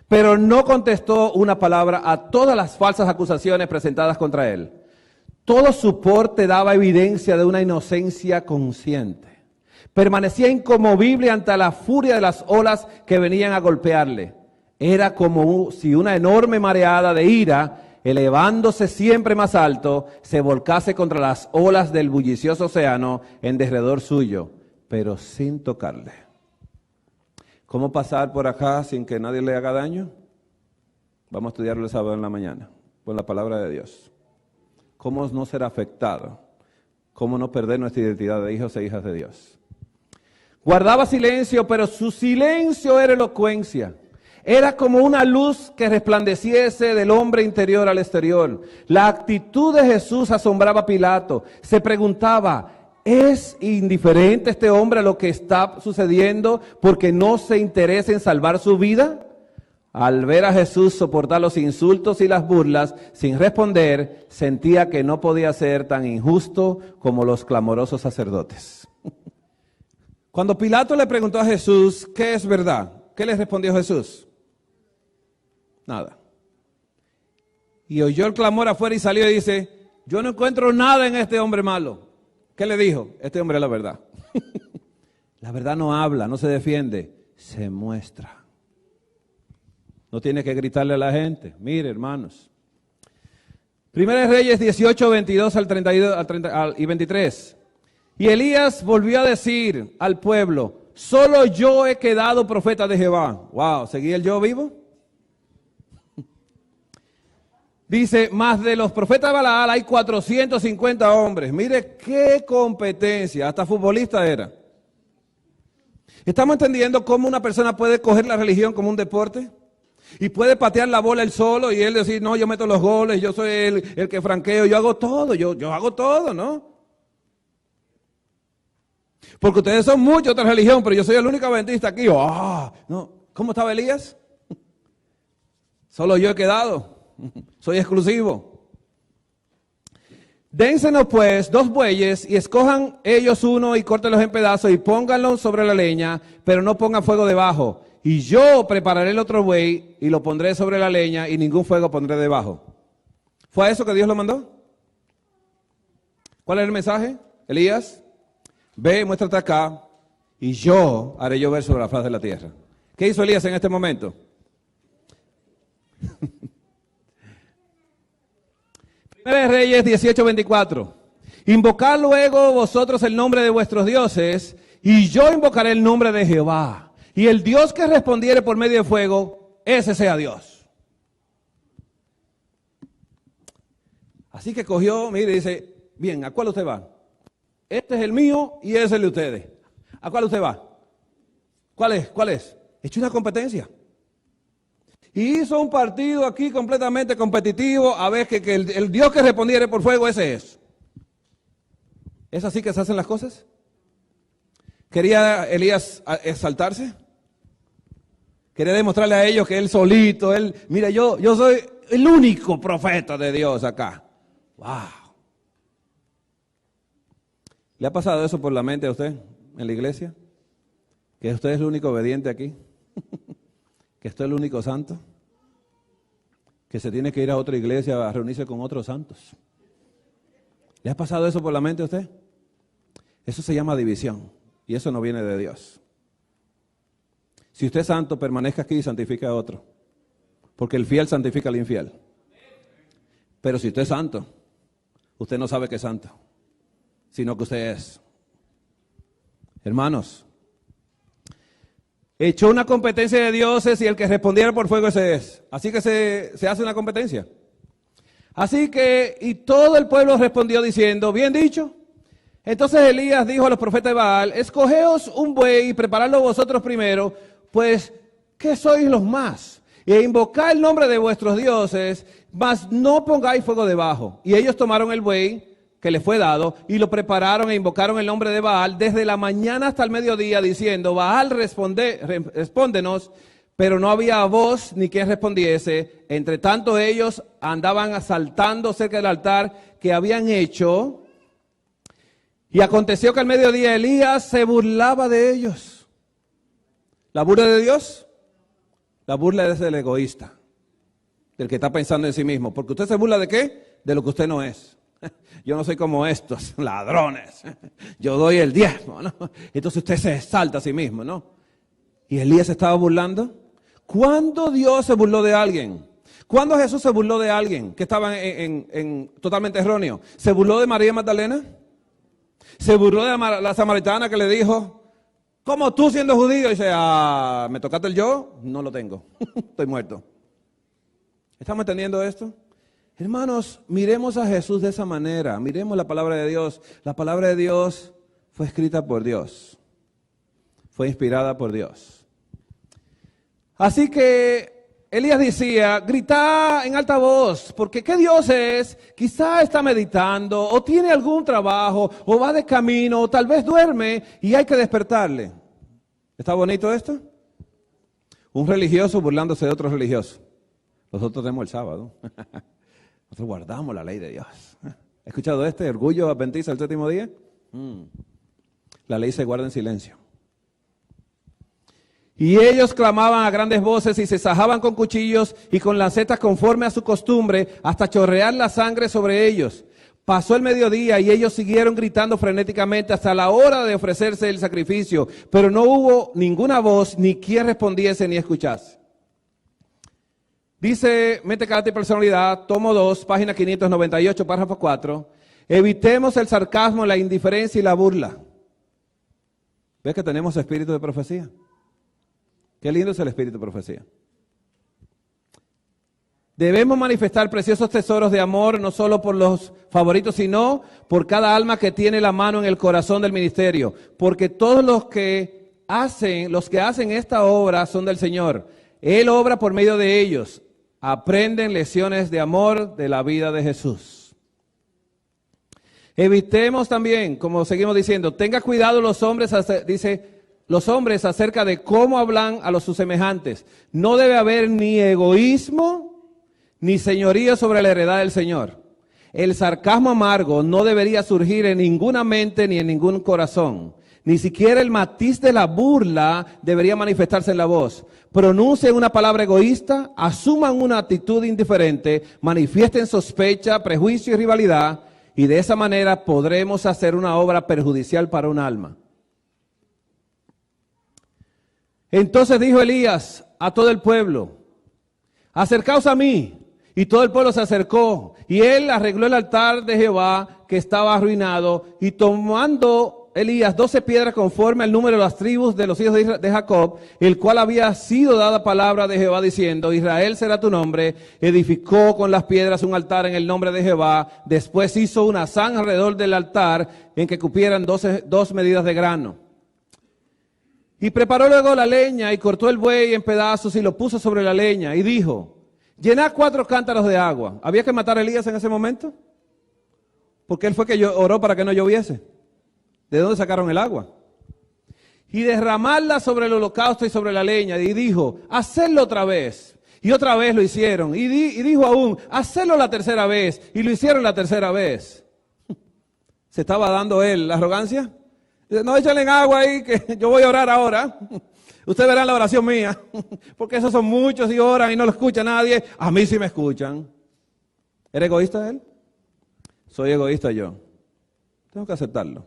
pero no contestó una palabra a todas las falsas acusaciones presentadas contra él. Todo su porte daba evidencia de una inocencia consciente. Permanecía inconmovible ante la furia de las olas que venían a golpearle. Era como si una enorme mareada de ira, elevándose siempre más alto, se volcase contra las olas del bullicioso océano en derredor suyo, pero sin tocarle. ¿Cómo pasar por acá sin que nadie le haga daño? Vamos a estudiarlo el sábado en la mañana, con la palabra de Dios. ¿Cómo no ser afectado? ¿Cómo no perder nuestra identidad de hijos e hijas de Dios? Guardaba silencio, pero su silencio era elocuencia. Era como una luz que resplandeciese del hombre interior al exterior. La actitud de Jesús asombraba a Pilato. Se preguntaba, ¿es indiferente este hombre a lo que está sucediendo porque no se interesa en salvar su vida? Al ver a Jesús soportar los insultos y las burlas sin responder, sentía que no podía ser tan injusto como los clamorosos sacerdotes. Cuando Pilato le preguntó a Jesús, ¿qué es verdad? ¿Qué le respondió Jesús? Nada. Y oyó el clamor afuera y salió y dice, yo no encuentro nada en este hombre malo. ¿Qué le dijo? Este hombre es la verdad. La verdad no habla, no se defiende, se muestra. No tiene que gritarle a la gente. Mire, hermanos. Primera de Reyes 18, 22 al 32 y 23. Y Elías volvió a decir al pueblo, solo yo he quedado profeta de Jehová. Wow, ¿seguía el yo vivo? Dice, más de los profetas de Baal hay 450 hombres. Mire qué competencia, hasta futbolista era. ¿Estamos entendiendo cómo una persona puede coger la religión como un deporte? Y puede patear la bola él solo y él decir, no, yo meto los goles, yo soy el que franqueo, yo hago todo, yo hago todo, ¿no? Porque ustedes son muchos de otra religión, pero yo soy el único adventista aquí. No. ¿Cómo estaba Elías? Solo yo he quedado. Soy exclusivo. Dénsenos pues 2 bueyes y escojan ellos uno y córtenlos en pedazos y pónganlos sobre la leña, pero no pongan fuego debajo. Y yo prepararé el otro buey y lo pondré sobre la leña y ningún fuego pondré debajo. ¿Fue a eso que Dios lo mandó? ¿Cuál es el mensaje? Elías, ve, muéstrate acá y yo haré llover sobre la faz de la tierra. ¿Qué hizo Elías en este momento? Primera de Reyes 18, 24. Invocad luego vosotros el nombre de vuestros dioses y yo invocaré el nombre de Jehová. Y el Dios que respondiere por medio de fuego, ese sea Dios. Así que cogió, mire, dice, bien, ¿a cuál usted va? Este es el mío y ese es el de ustedes. ¿A cuál usted va? ¿Cuál es? ¿Cuál es? Echó una competencia. Y hizo un partido aquí completamente competitivo, a ver que el Dios que respondiere por fuego, ese es. ¿Es así que se hacen las cosas? ¿Quería Elías exaltarse? Quería demostrarle a ellos que él solito, mira, yo soy el único profeta de Dios acá. ¡Wow! ¿Le ha pasado eso por la mente a usted en la iglesia? ¿Que usted es el único obediente aquí? ¿Que usted es el único santo? ¿Que se tiene que ir a otra iglesia a reunirse con otros santos? ¿Le ha pasado eso por la mente a usted? Eso se llama división y eso no viene de Dios. Si usted es santo, permanezca aquí y santifique a otro, porque el fiel santifica al infiel. Pero si usted es santo, usted no sabe que es santo, sino que usted es. Hermanos, echó una competencia de dioses y el que respondiera por fuego ese es. Así que se hace una competencia. Así que, y todo el pueblo respondió diciendo, bien dicho. Entonces Elías dijo a los profetas de Baal, escogeos un buey y preparadlo vosotros primero, pues, ¿qué sois los más? E invocad el nombre de vuestros dioses, mas no pongáis fuego debajo. Y ellos tomaron el buey que les fue dado y lo prepararon e invocaron el nombre de Baal desde la mañana hasta el mediodía, diciendo, Baal, respóndenos. Pero no había voz ni quien respondiese. Entre tanto ellos andaban asaltando cerca del altar que habían hecho. Y aconteció que al mediodía Elías se burlaba de ellos. ¿La burla de Dios? La burla es del egoísta, del que está pensando en sí mismo. Porque usted se burla ¿de qué? De lo que usted no es. Yo no soy como estos ladrones. Yo doy el diezmo, ¿no? Entonces usted se exalta a sí mismo, ¿no? ¿Y Elías se estaba burlando? ¿Cuándo Dios se burló de alguien? ¿Cuándo Jesús se burló de alguien que estaba en totalmente erróneo? ¿Se burló de María Magdalena? ¿Se burló de la samaritana que le dijo, ¿cómo tú siendo judío? Y dice, ¿me tocaste el yo? No lo tengo, estoy muerto. ¿Estamos entendiendo esto? Hermanos, miremos a Jesús de esa manera, miremos la palabra de Dios. La palabra de Dios fue escrita por Dios, fue inspirada por Dios. Así que Elías decía, grita en alta voz, porque ¿qué Dios es? Quizá está meditando, o tiene algún trabajo, o va de camino, o tal vez duerme y hay que despertarle. ¿Está bonito esto? Un religioso burlándose de otro religioso. Nosotros tenemos el sábado. Nosotros guardamos la ley de Dios. ¿Ha escuchado este? ¿Orgullo adventista el séptimo día? La ley se guarda en silencio. Y ellos clamaban a grandes voces y se sajaban con cuchillos y con lancetas conforme a su costumbre hasta chorrear la sangre sobre ellos. Pasó el mediodía y ellos siguieron gritando frenéticamente hasta la hora de ofrecerse el sacrificio, pero no hubo ninguna voz ni quien respondiese ni escuchase. Dice Mente, Carácter y Personalidad, tomo 2, página 598, párrafo 4. Evitemos el sarcasmo, la indiferencia y la burla. ¿Ves que tenemos espíritu de profecía? Qué lindo es el espíritu de profecía. Debemos manifestar preciosos tesoros de amor, no solo por los favoritos, sino por cada alma que tiene la mano en el corazón del ministerio. Porque todos los que hacen esta obra son del Señor. Él obra por medio de ellos. Aprenden lecciones de amor de la vida de Jesús. Evitemos también, como seguimos diciendo, tenga cuidado los hombres, los hombres acerca de cómo hablan a sus semejantes. No debe haber ni egoísmo ni señorío sobre la heredad del Señor. El sarcasmo amargo no debería surgir en ninguna mente ni en ningún corazón. Ni siquiera el matiz de la burla debería manifestarse en la voz. Pronuncien una palabra egoísta, asuman una actitud indiferente, manifiesten sospecha, prejuicio y rivalidad, y de esa manera podremos hacer una obra perjudicial para un alma. Entonces dijo Elías a todo el pueblo, acercaos a mí. Y todo el pueblo se acercó, y él arregló el altar de Jehová que estaba arruinado, y tomando Elías 12 piedras conforme al número de las tribus de los hijos de Jacob, el cual había sido dada palabra de Jehová diciendo, Israel será tu nombre, edificó con las piedras un altar en el nombre de Jehová, después hizo una zanja alrededor del altar en que cupieran 2 medidas de grano. Y preparó luego la leña y cortó el buey en pedazos y lo puso sobre la leña y dijo, llenad 4 cántaros de agua. ¿Había que matar a Elías en ese momento? Porque él fue que oró para que no lloviese. ¿De dónde sacaron el agua? Y derramarla sobre el holocausto y sobre la leña. Y dijo, hacedlo otra vez. Y otra vez lo hicieron. Y dijo aún, hacedlo la tercera vez. Y lo hicieron la tercera vez. ¿Se estaba dando él la arrogancia? Dice, no, échale en agua ahí, que yo voy a orar ahora. Ustedes verán la oración mía. Porque esos son muchos y oran y no lo escucha nadie. A mí sí me escuchan. ¿Era egoísta él? Soy egoísta yo. Tengo que aceptarlo.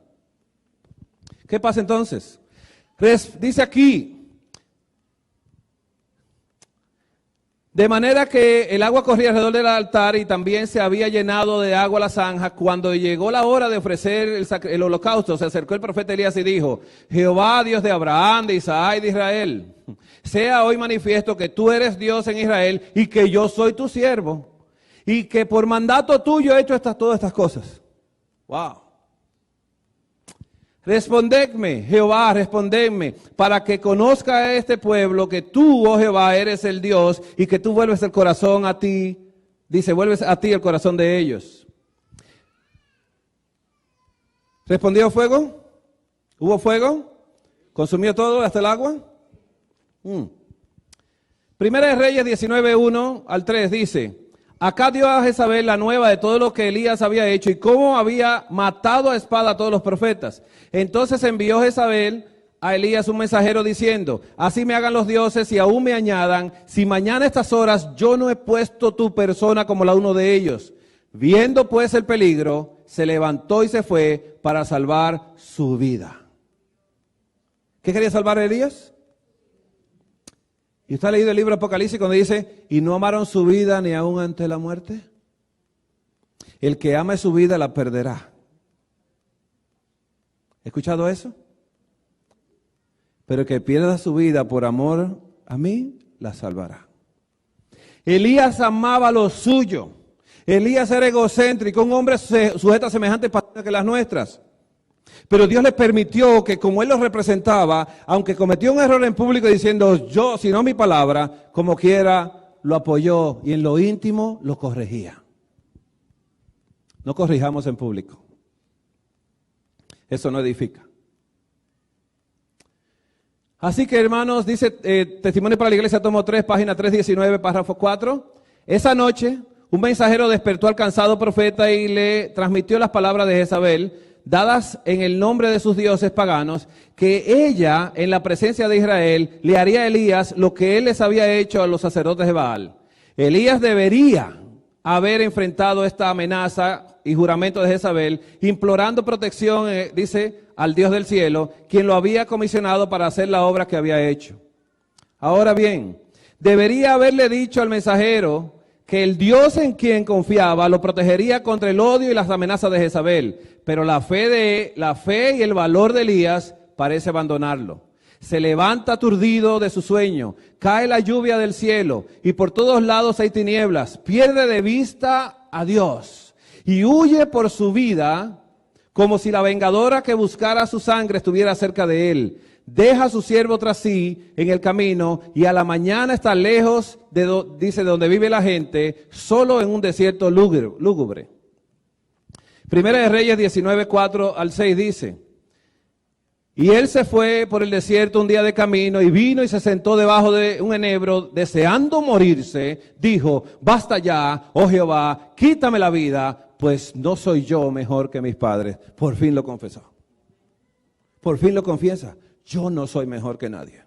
¿Qué pasa entonces? Dice aquí, de manera que el agua corría alrededor del altar y también se había llenado de agua la zanja. Cuando llegó la hora de ofrecer el holocausto, se acercó el profeta Elías y dijo, Jehová, Dios de Abraham, de Isaac y de Israel, sea hoy manifiesto que tú eres Dios en Israel y que yo soy tu siervo y que por mandato tuyo he hecho todas estas cosas. Wow. Respondedme, Jehová, respondedme, para que conozca a este pueblo que tú, oh Jehová, eres el Dios y que tú vuelves el corazón a ti. Dice, vuelves a ti el corazón de ellos. ¿Respondió fuego? ¿Hubo fuego? ¿Consumió todo hasta el agua? Primera de Reyes 19:1 al 3 dice, acá dio a Jezabel la nueva de todo lo que Elías había hecho y cómo había matado a espada a todos los profetas. Entonces envió Jezabel a Elías un mensajero diciendo, así me hagan los dioses y aún me añadan, si mañana a estas horas yo no he puesto tu persona como la uno de ellos. Viendo pues el peligro, se levantó y se fue para salvar su vida. ¿Qué quería salvar a Elías? ¿Y usted ha leído el libro Apocalipsis cuando dice, y no amaron su vida ni aún ante la muerte? El que ame su vida la perderá. ¿He escuchado eso? Pero el que pierda su vida por amor a mí, la salvará. Elías amaba lo suyo. Elías era egocéntrico, un hombre sujeto a semejantes pasiones que las nuestras. Pero Dios le permitió que, como él lo representaba, aunque cometió un error en público diciendo, yo, si no mi palabra, como quiera, lo apoyó y en lo íntimo lo corregía. No corrijamos en público. Eso no edifica. Así que, hermanos, dice Testimonio para la Iglesia, tomo 3, página 319, párrafo 4. Esa noche, un mensajero despertó al cansado profeta y le transmitió las palabras de Jezabel, dadas en el nombre de sus dioses paganos, que ella, en la presencia de Israel, le haría a Elías lo que él les había hecho a los sacerdotes de Baal. Elías debería haber enfrentado esta amenaza y juramento de Jezabel, implorando protección, dice, al Dios del cielo, quien lo había comisionado para hacer la obra que había hecho. Ahora bien, debería haberle dicho al mensajero que el Dios en quien confiaba lo protegería contra el odio y las amenazas de Jezabel, pero la fe y el valor de Elías parece abandonarlo. Se levanta aturdido de su sueño, cae la lluvia del cielo y por todos lados hay tinieblas, pierde de vista a Dios y huye por su vida como si la vengadora que buscara su sangre estuviera cerca de él. Deja a su siervo tras sí en el camino y a la mañana está lejos dice, de donde vive la gente, solo en un desierto lúgubre. Primera de Reyes 19:4 al 6 dice, y él se fue por el desierto un día de camino y vino y se sentó debajo de un enebro, deseando morirse, dijo, basta ya, oh Jehová, quítame la vida, pues no soy yo mejor que mis padres. Por fin lo confesó. Por fin lo confiesa. Yo no soy mejor que nadie.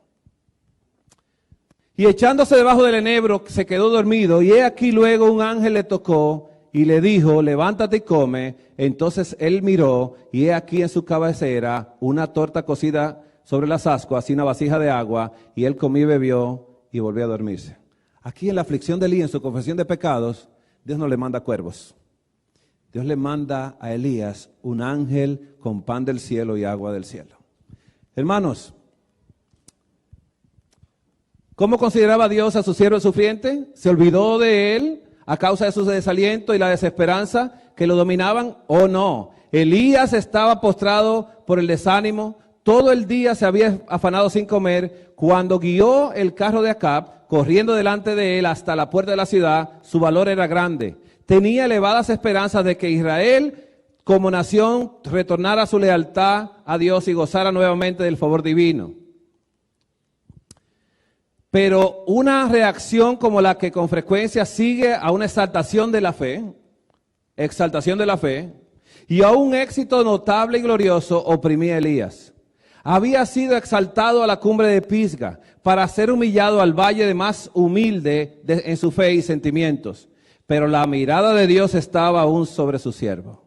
Y echándose debajo del enebro, se quedó dormido, y he aquí luego un ángel le tocó y le dijo, levántate y come. Entonces él miró, y he aquí en su cabecera una torta cocida sobre las ascuas y una vasija de agua, y él comió y bebió y volvió a dormirse. Aquí en la aflicción de Elías, en su confesión de pecados, Dios no le manda cuervos. Dios le manda a Elías un ángel con pan del cielo y agua del cielo. Hermanos, ¿cómo consideraba Dios a su siervo sufriente? ¿Se olvidó de él a causa de su desaliento y la desesperanza que lo dominaban? ¿O no? Elías estaba postrado por el desánimo, todo el día se había afanado sin comer. Cuando guió el carro de Acab, corriendo delante de él hasta la puerta de la ciudad, su valor era grande. Tenía elevadas esperanzas de que Israel como nación retornara a su lealtad a Dios y gozara nuevamente del favor divino. pero una reacción como la que con frecuencia sigue a una exaltación de la fe, y a un éxito notable y glorioso oprimía a Elías. Había sido exaltado a la cumbre de Pisga para ser humillado al valle de más humilde en su fe y sentimientos, pero la mirada de Dios estaba aún sobre su siervo.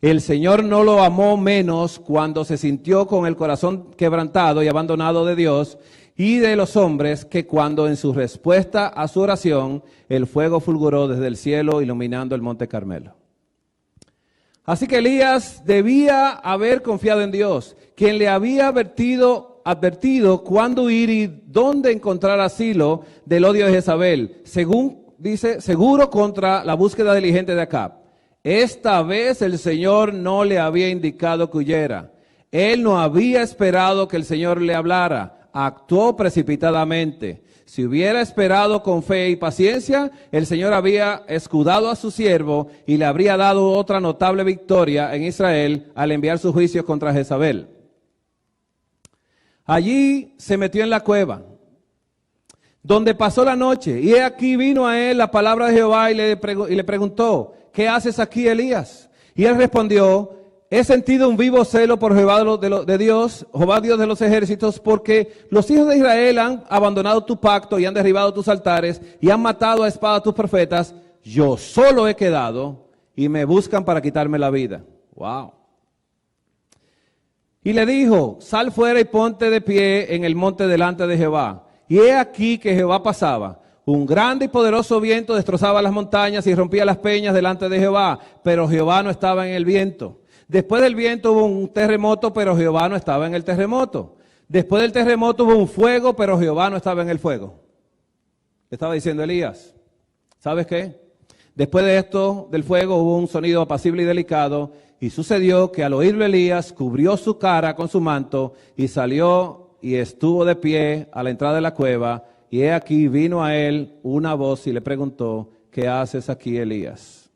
El Señor no lo amó menos cuando se sintió con el corazón quebrantado y abandonado de Dios y de los hombres, que cuando en su respuesta a su oración el fuego fulguró desde el cielo iluminando el monte Carmelo. Así que Elías debía haber confiado en Dios, quien le había advertido cuándo ir y dónde encontrar asilo del odio de Jezabel, según dice, seguro contra la búsqueda diligente de Acab. Esta vez el Señor no le había indicado que huyera. Él no había esperado que el Señor le hablara. Actuó precipitadamente. Si hubiera esperado con fe y paciencia, el Señor había escudado a su siervo y le habría dado otra notable victoria en Israel al enviar sus juicios contra Jezabel. Allí se metió en la cueva, donde pasó la noche, y aquí vino a él la palabra de Jehová y le preguntó: ¿qué haces aquí, Elías? Y él respondió: he sentido un vivo celo por Jehová Jehová Dios de los ejércitos, porque los hijos de Israel han abandonado tu pacto y han derribado tus altares y han matado a espada a tus profetas. Yo solo he quedado y me buscan para quitarme la vida. Wow. Y le dijo: sal fuera y ponte de pie en el monte delante de Jehová. Y he aquí que Jehová pasaba. Un grande y poderoso viento destrozaba las montañas y rompía las peñas delante de Jehová, pero Jehová no estaba en el viento. Después del viento hubo un terremoto, pero Jehová no estaba en el terremoto. Después del terremoto hubo un fuego, pero Jehová no estaba en el fuego. Estaba diciendo Elías, ¿sabes qué? Después de esto, del fuego, hubo un sonido apacible y delicado, y sucedió que al oírlo Elías cubrió su cara con su manto y salió y estuvo de pie a la entrada de la cueva, y he aquí vino a él una voz y le preguntó: ¿qué haces aquí, Elías?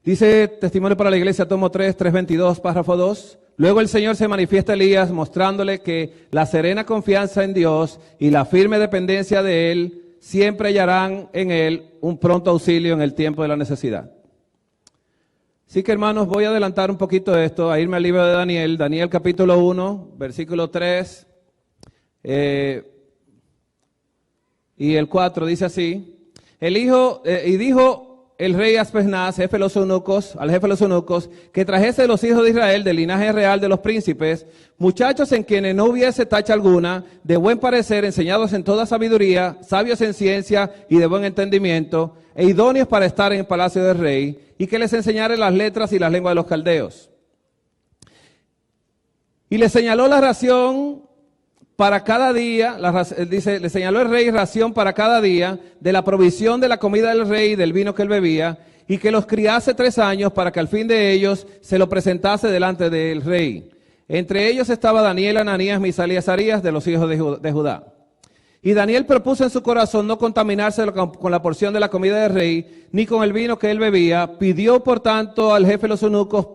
Dice Testimonio para la Iglesia, tomo 3, 3:22, párrafo 2. Luego el Señor se manifiesta a Elías mostrándole que la serena confianza en Dios y la firme dependencia de Él siempre hallarán en Él un pronto auxilio en el tiempo de la necesidad. Así que, hermanos, voy a adelantar un poquito de esto, a irme al libro de Daniel, Daniel capítulo 1, versículo 3 y el 4, dice así: y dijo el rey Aspenaz, jefe de los eunucos, al jefe de los eunucos, que trajese de los hijos de Israel, del linaje real de los príncipes, muchachos en quienes no hubiese tacha alguna, de buen parecer, enseñados en toda sabiduría, sabios en ciencia y de buen entendimiento, e idóneos para estar en el palacio del rey, y que les enseñare las letras y las lenguas de los caldeos. Y le señaló la ración para cada día, le señaló el rey ración para cada día de la provisión de la comida del rey y del vino que él bebía, y que los criase 3 años para que al fin de ellos se lo presentase delante del rey. Entre ellos estaba Daniel, Ananías, Misael y Azarías de los hijos de Judá. Y Daniel propuso en su corazón no contaminarse con la porción de la comida del rey, ni con el vino que él bebía. Pidió, por tanto, al jefe de los eunucos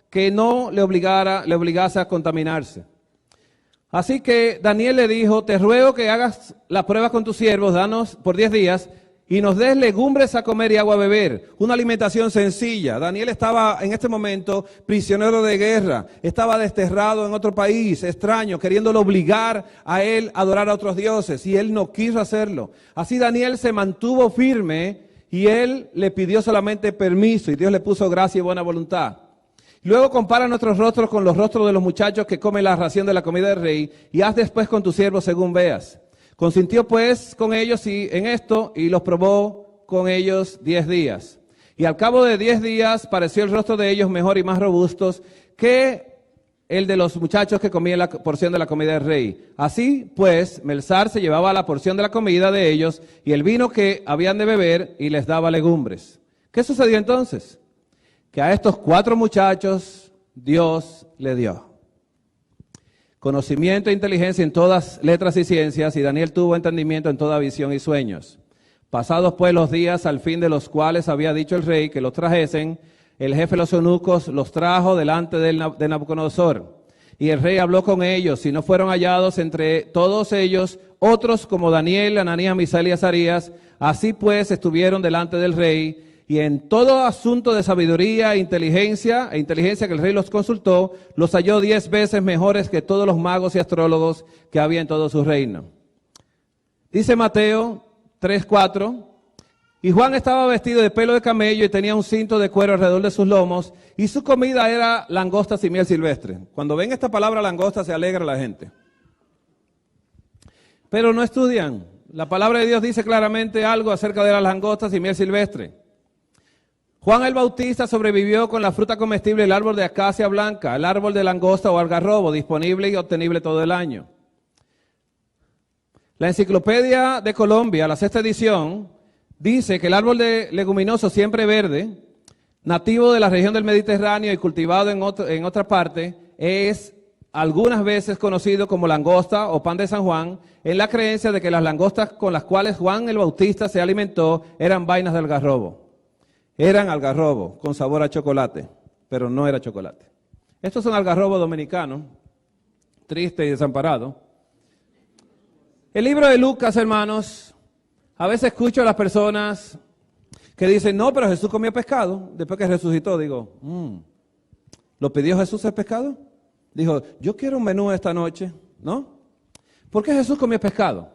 que no le obligase a contaminarse. Así que Daniel le dijo: te ruego que hagas las pruebas con tus siervos, danos por 10 días, y nos des legumbres a comer y agua a beber. Una alimentación sencilla. Daniel estaba en este momento prisionero de guerra, estaba desterrado en otro país, extraño, queriéndolo obligar a él a adorar a otros dioses, y él no quiso hacerlo. Así Daniel se mantuvo firme, y él le pidió solamente permiso, y Dios le puso gracia y buena voluntad. Luego compara nuestros rostros con los rostros de los muchachos que comen la ración de la comida del rey, y haz después con tus siervos según veas. Consintió pues con ellos en esto, y los probó con ellos 10 días. Y al cabo de 10 días pareció el rostro de ellos mejor y más robustos que el de los muchachos que comían la porción de la comida del rey. Así pues, Melsar se llevaba la porción de la comida de ellos y el vino que habían de beber, y les daba legumbres. ¿Qué sucedió entonces? Que a estos 4 muchachos Dios le dio conocimiento e inteligencia en todas letras y ciencias, y Daniel tuvo entendimiento en toda visión y sueños. Pasados pues los días, al fin de los cuales había dicho el rey que los trajesen, el jefe de los eunucos los trajo delante de Nabucodonosor. Y el rey habló con ellos, y no fueron hallados entre todos ellos otros como Daniel, Ananías, Misael y Azarías. Así pues estuvieron delante del rey, y en todo asunto de sabiduría e inteligencia que el rey los consultó, los halló 10 veces mejores que todos los magos y astrólogos que había en todo su reino. Dice Mateo 3:4. Y Juan estaba vestido de pelo de camello y tenía un cinto de cuero alrededor de sus lomos, y su comida era langostas y miel silvestre. Cuando ven esta palabra langosta se alegra la gente. Pero no estudian. La palabra de Dios dice claramente algo acerca de las langostas y miel silvestre. Juan el Bautista sobrevivió con la fruta comestible, el árbol de acacia blanca, el árbol de langosta o algarrobo, disponible y obtenible todo el año. La Enciclopedia de Colombia, la 6ª edición, dice que el árbol de leguminoso siempre verde, nativo de la región del Mediterráneo y cultivado en otra parte, es algunas veces conocido como langosta o pan de San Juan, en la creencia de que las langostas con las cuales Juan el Bautista se alimentó eran vainas de algarrobo. Eran algarrobo con sabor a chocolate, pero no era chocolate. Estos son algarrobos dominicanos, triste y desamparado. El libro de Lucas, hermanos, a veces escucho a las personas que dicen, no, pero Jesús comió pescado. Después que resucitó, digo, ¿lo pidió Jesús el pescado? Dijo, yo quiero un menú esta noche, ¿no? ¿Por qué Jesús comió pescado?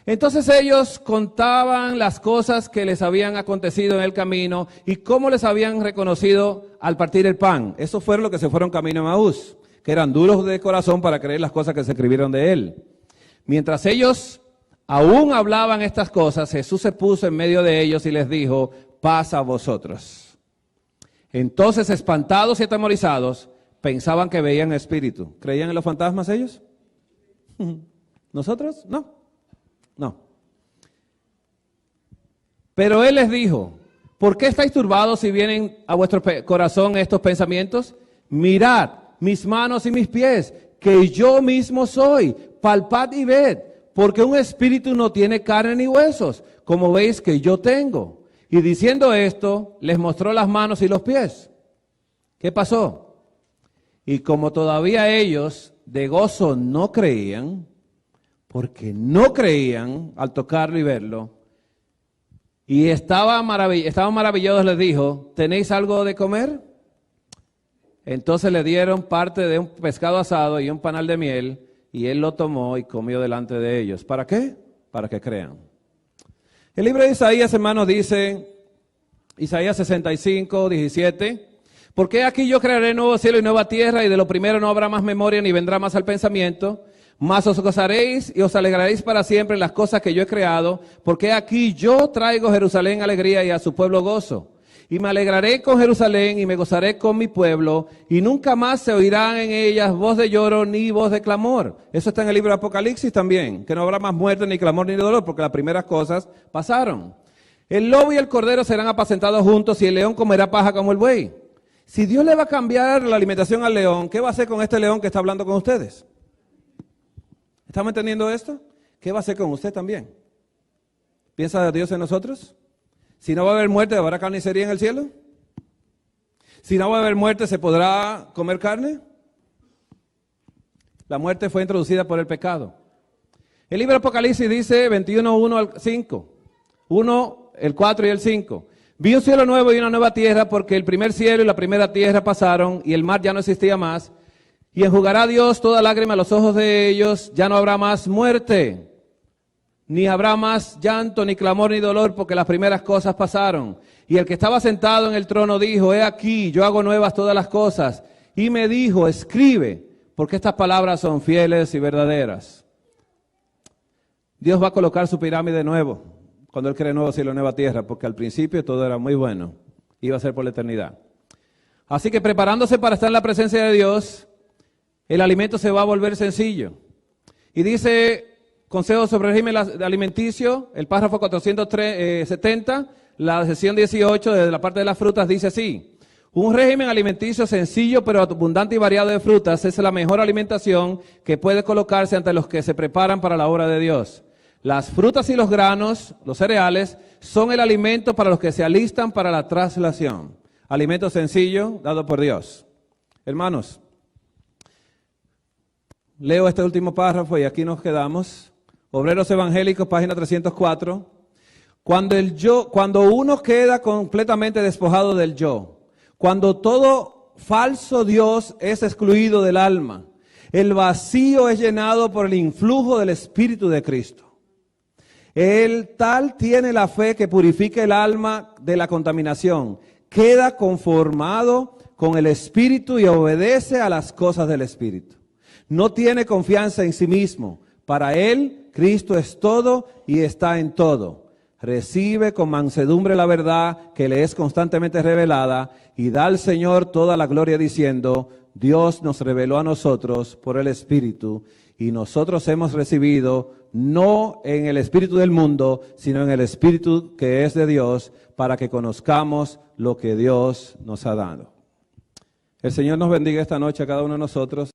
Entonces ellos contaban las cosas que les habían acontecido en el camino y cómo les habían reconocido al partir el pan. Eso fue lo que se fueron camino a Emaús, que eran duros de corazón para creer las cosas que se escribieron de él. Mientras ellos aún hablaban estas cosas, Jesús se puso en medio de ellos y les dijo, paz a vosotros. Entonces, espantados y atemorizados, pensaban que veían espíritu. ¿Creían en los fantasmas ellos? ¿Nosotros? No. Pero él les dijo, ¿por qué estáis turbados si vienen a vuestro corazón estos pensamientos? Mirad mis manos y mis pies, que yo mismo soy. Palpad y ved, porque un espíritu no tiene carne ni huesos, como veis que yo tengo. Y diciendo esto, les mostró las manos y los pies. ¿Qué pasó? Y como todavía ellos de gozo no creían, porque no creían al tocarlo y verlo, y estaban maravillados, les dijo, ¿tenéis algo de comer? Entonces le dieron parte de un pescado asado y un panal de miel, y él lo tomó y comió delante de ellos. ¿Para qué? Para que crean. El libro de Isaías, hermanos, dice, Isaías 65, 17, porque aquí yo crearé nuevo cielo y nueva tierra, y de lo primero no habrá más memoria ni vendrá más al pensamiento. Mas os gozaréis y os alegraréis para siempre en las cosas que yo he creado, porque aquí yo traigo a Jerusalén alegría y a su pueblo gozo. Y me alegraré con Jerusalén y me gozaré con mi pueblo, y nunca más se oirán en ellas voz de lloro ni voz de clamor. Eso está en el libro de Apocalipsis también, que no habrá más muerte, ni clamor, ni dolor, porque las primeras cosas pasaron. El lobo y el cordero serán apacentados juntos, y el león comerá paja como el buey. Si Dios le va a cambiar la alimentación al león, ¿qué va a hacer con este león que está hablando con ustedes? ¿Estamos entendiendo esto? ¿Qué va a hacer con usted también? ¿Piensa Dios en nosotros? Si no va a haber muerte, ¿habrá carnicería en el cielo? Si no va a haber muerte, ¿se podrá comer carne? La muerte fue introducida por el pecado. El libro de Apocalipsis dice 21, 1 al 5. 1, el 4 y el 5. Vi un cielo nuevo y una nueva tierra, porque el primer cielo y la primera tierra pasaron y el mar ya no existía más. Y enjugará Dios toda lágrima a los ojos de ellos, ya no habrá más muerte, ni habrá más llanto, ni clamor, ni dolor, porque las primeras cosas pasaron. Y el que estaba sentado en el trono dijo, he aquí, yo hago nuevas todas las cosas. Y me dijo, escribe, porque estas palabras son fieles y verdaderas. Dios va a colocar su pirámide de nuevo, cuando Él cree nuevo cielo y nueva tierra, porque al principio todo era muy bueno, iba a ser por la eternidad. Así que preparándose para estar en la presencia de Dios, el alimento se va a volver sencillo. Y dice, consejo sobre el régimen alimenticio, el párrafo 470, la sección 18, de la parte de las frutas, dice así. Un régimen alimenticio sencillo, pero abundante y variado de frutas, es la mejor alimentación que puede colocarse ante los que se preparan para la obra de Dios. Las frutas y los granos, los cereales, son el alimento para los que se alistan para la traslación. Alimento sencillo, dado por Dios. Hermanos, Leo este último párrafo y aquí nos quedamos. Obreros Evangélicos, página 304. Cuando uno queda completamente despojado del yo, cuando todo falso Dios es excluido del alma, el vacío es llenado por el influjo del Espíritu de Cristo. El tal tiene la fe que purifica el alma de la contaminación, queda conformado con el Espíritu y obedece a las cosas del Espíritu. No tiene confianza en sí mismo. Para él, Cristo es todo y está en todo. Recibe con mansedumbre la verdad que le es constantemente revelada y da al Señor toda la gloria diciendo, Dios nos reveló a nosotros por el Espíritu y nosotros hemos recibido no en el espíritu del mundo, sino en el Espíritu que es de Dios, para que conozcamos lo que Dios nos ha dado. El Señor nos bendiga esta noche a cada uno de nosotros.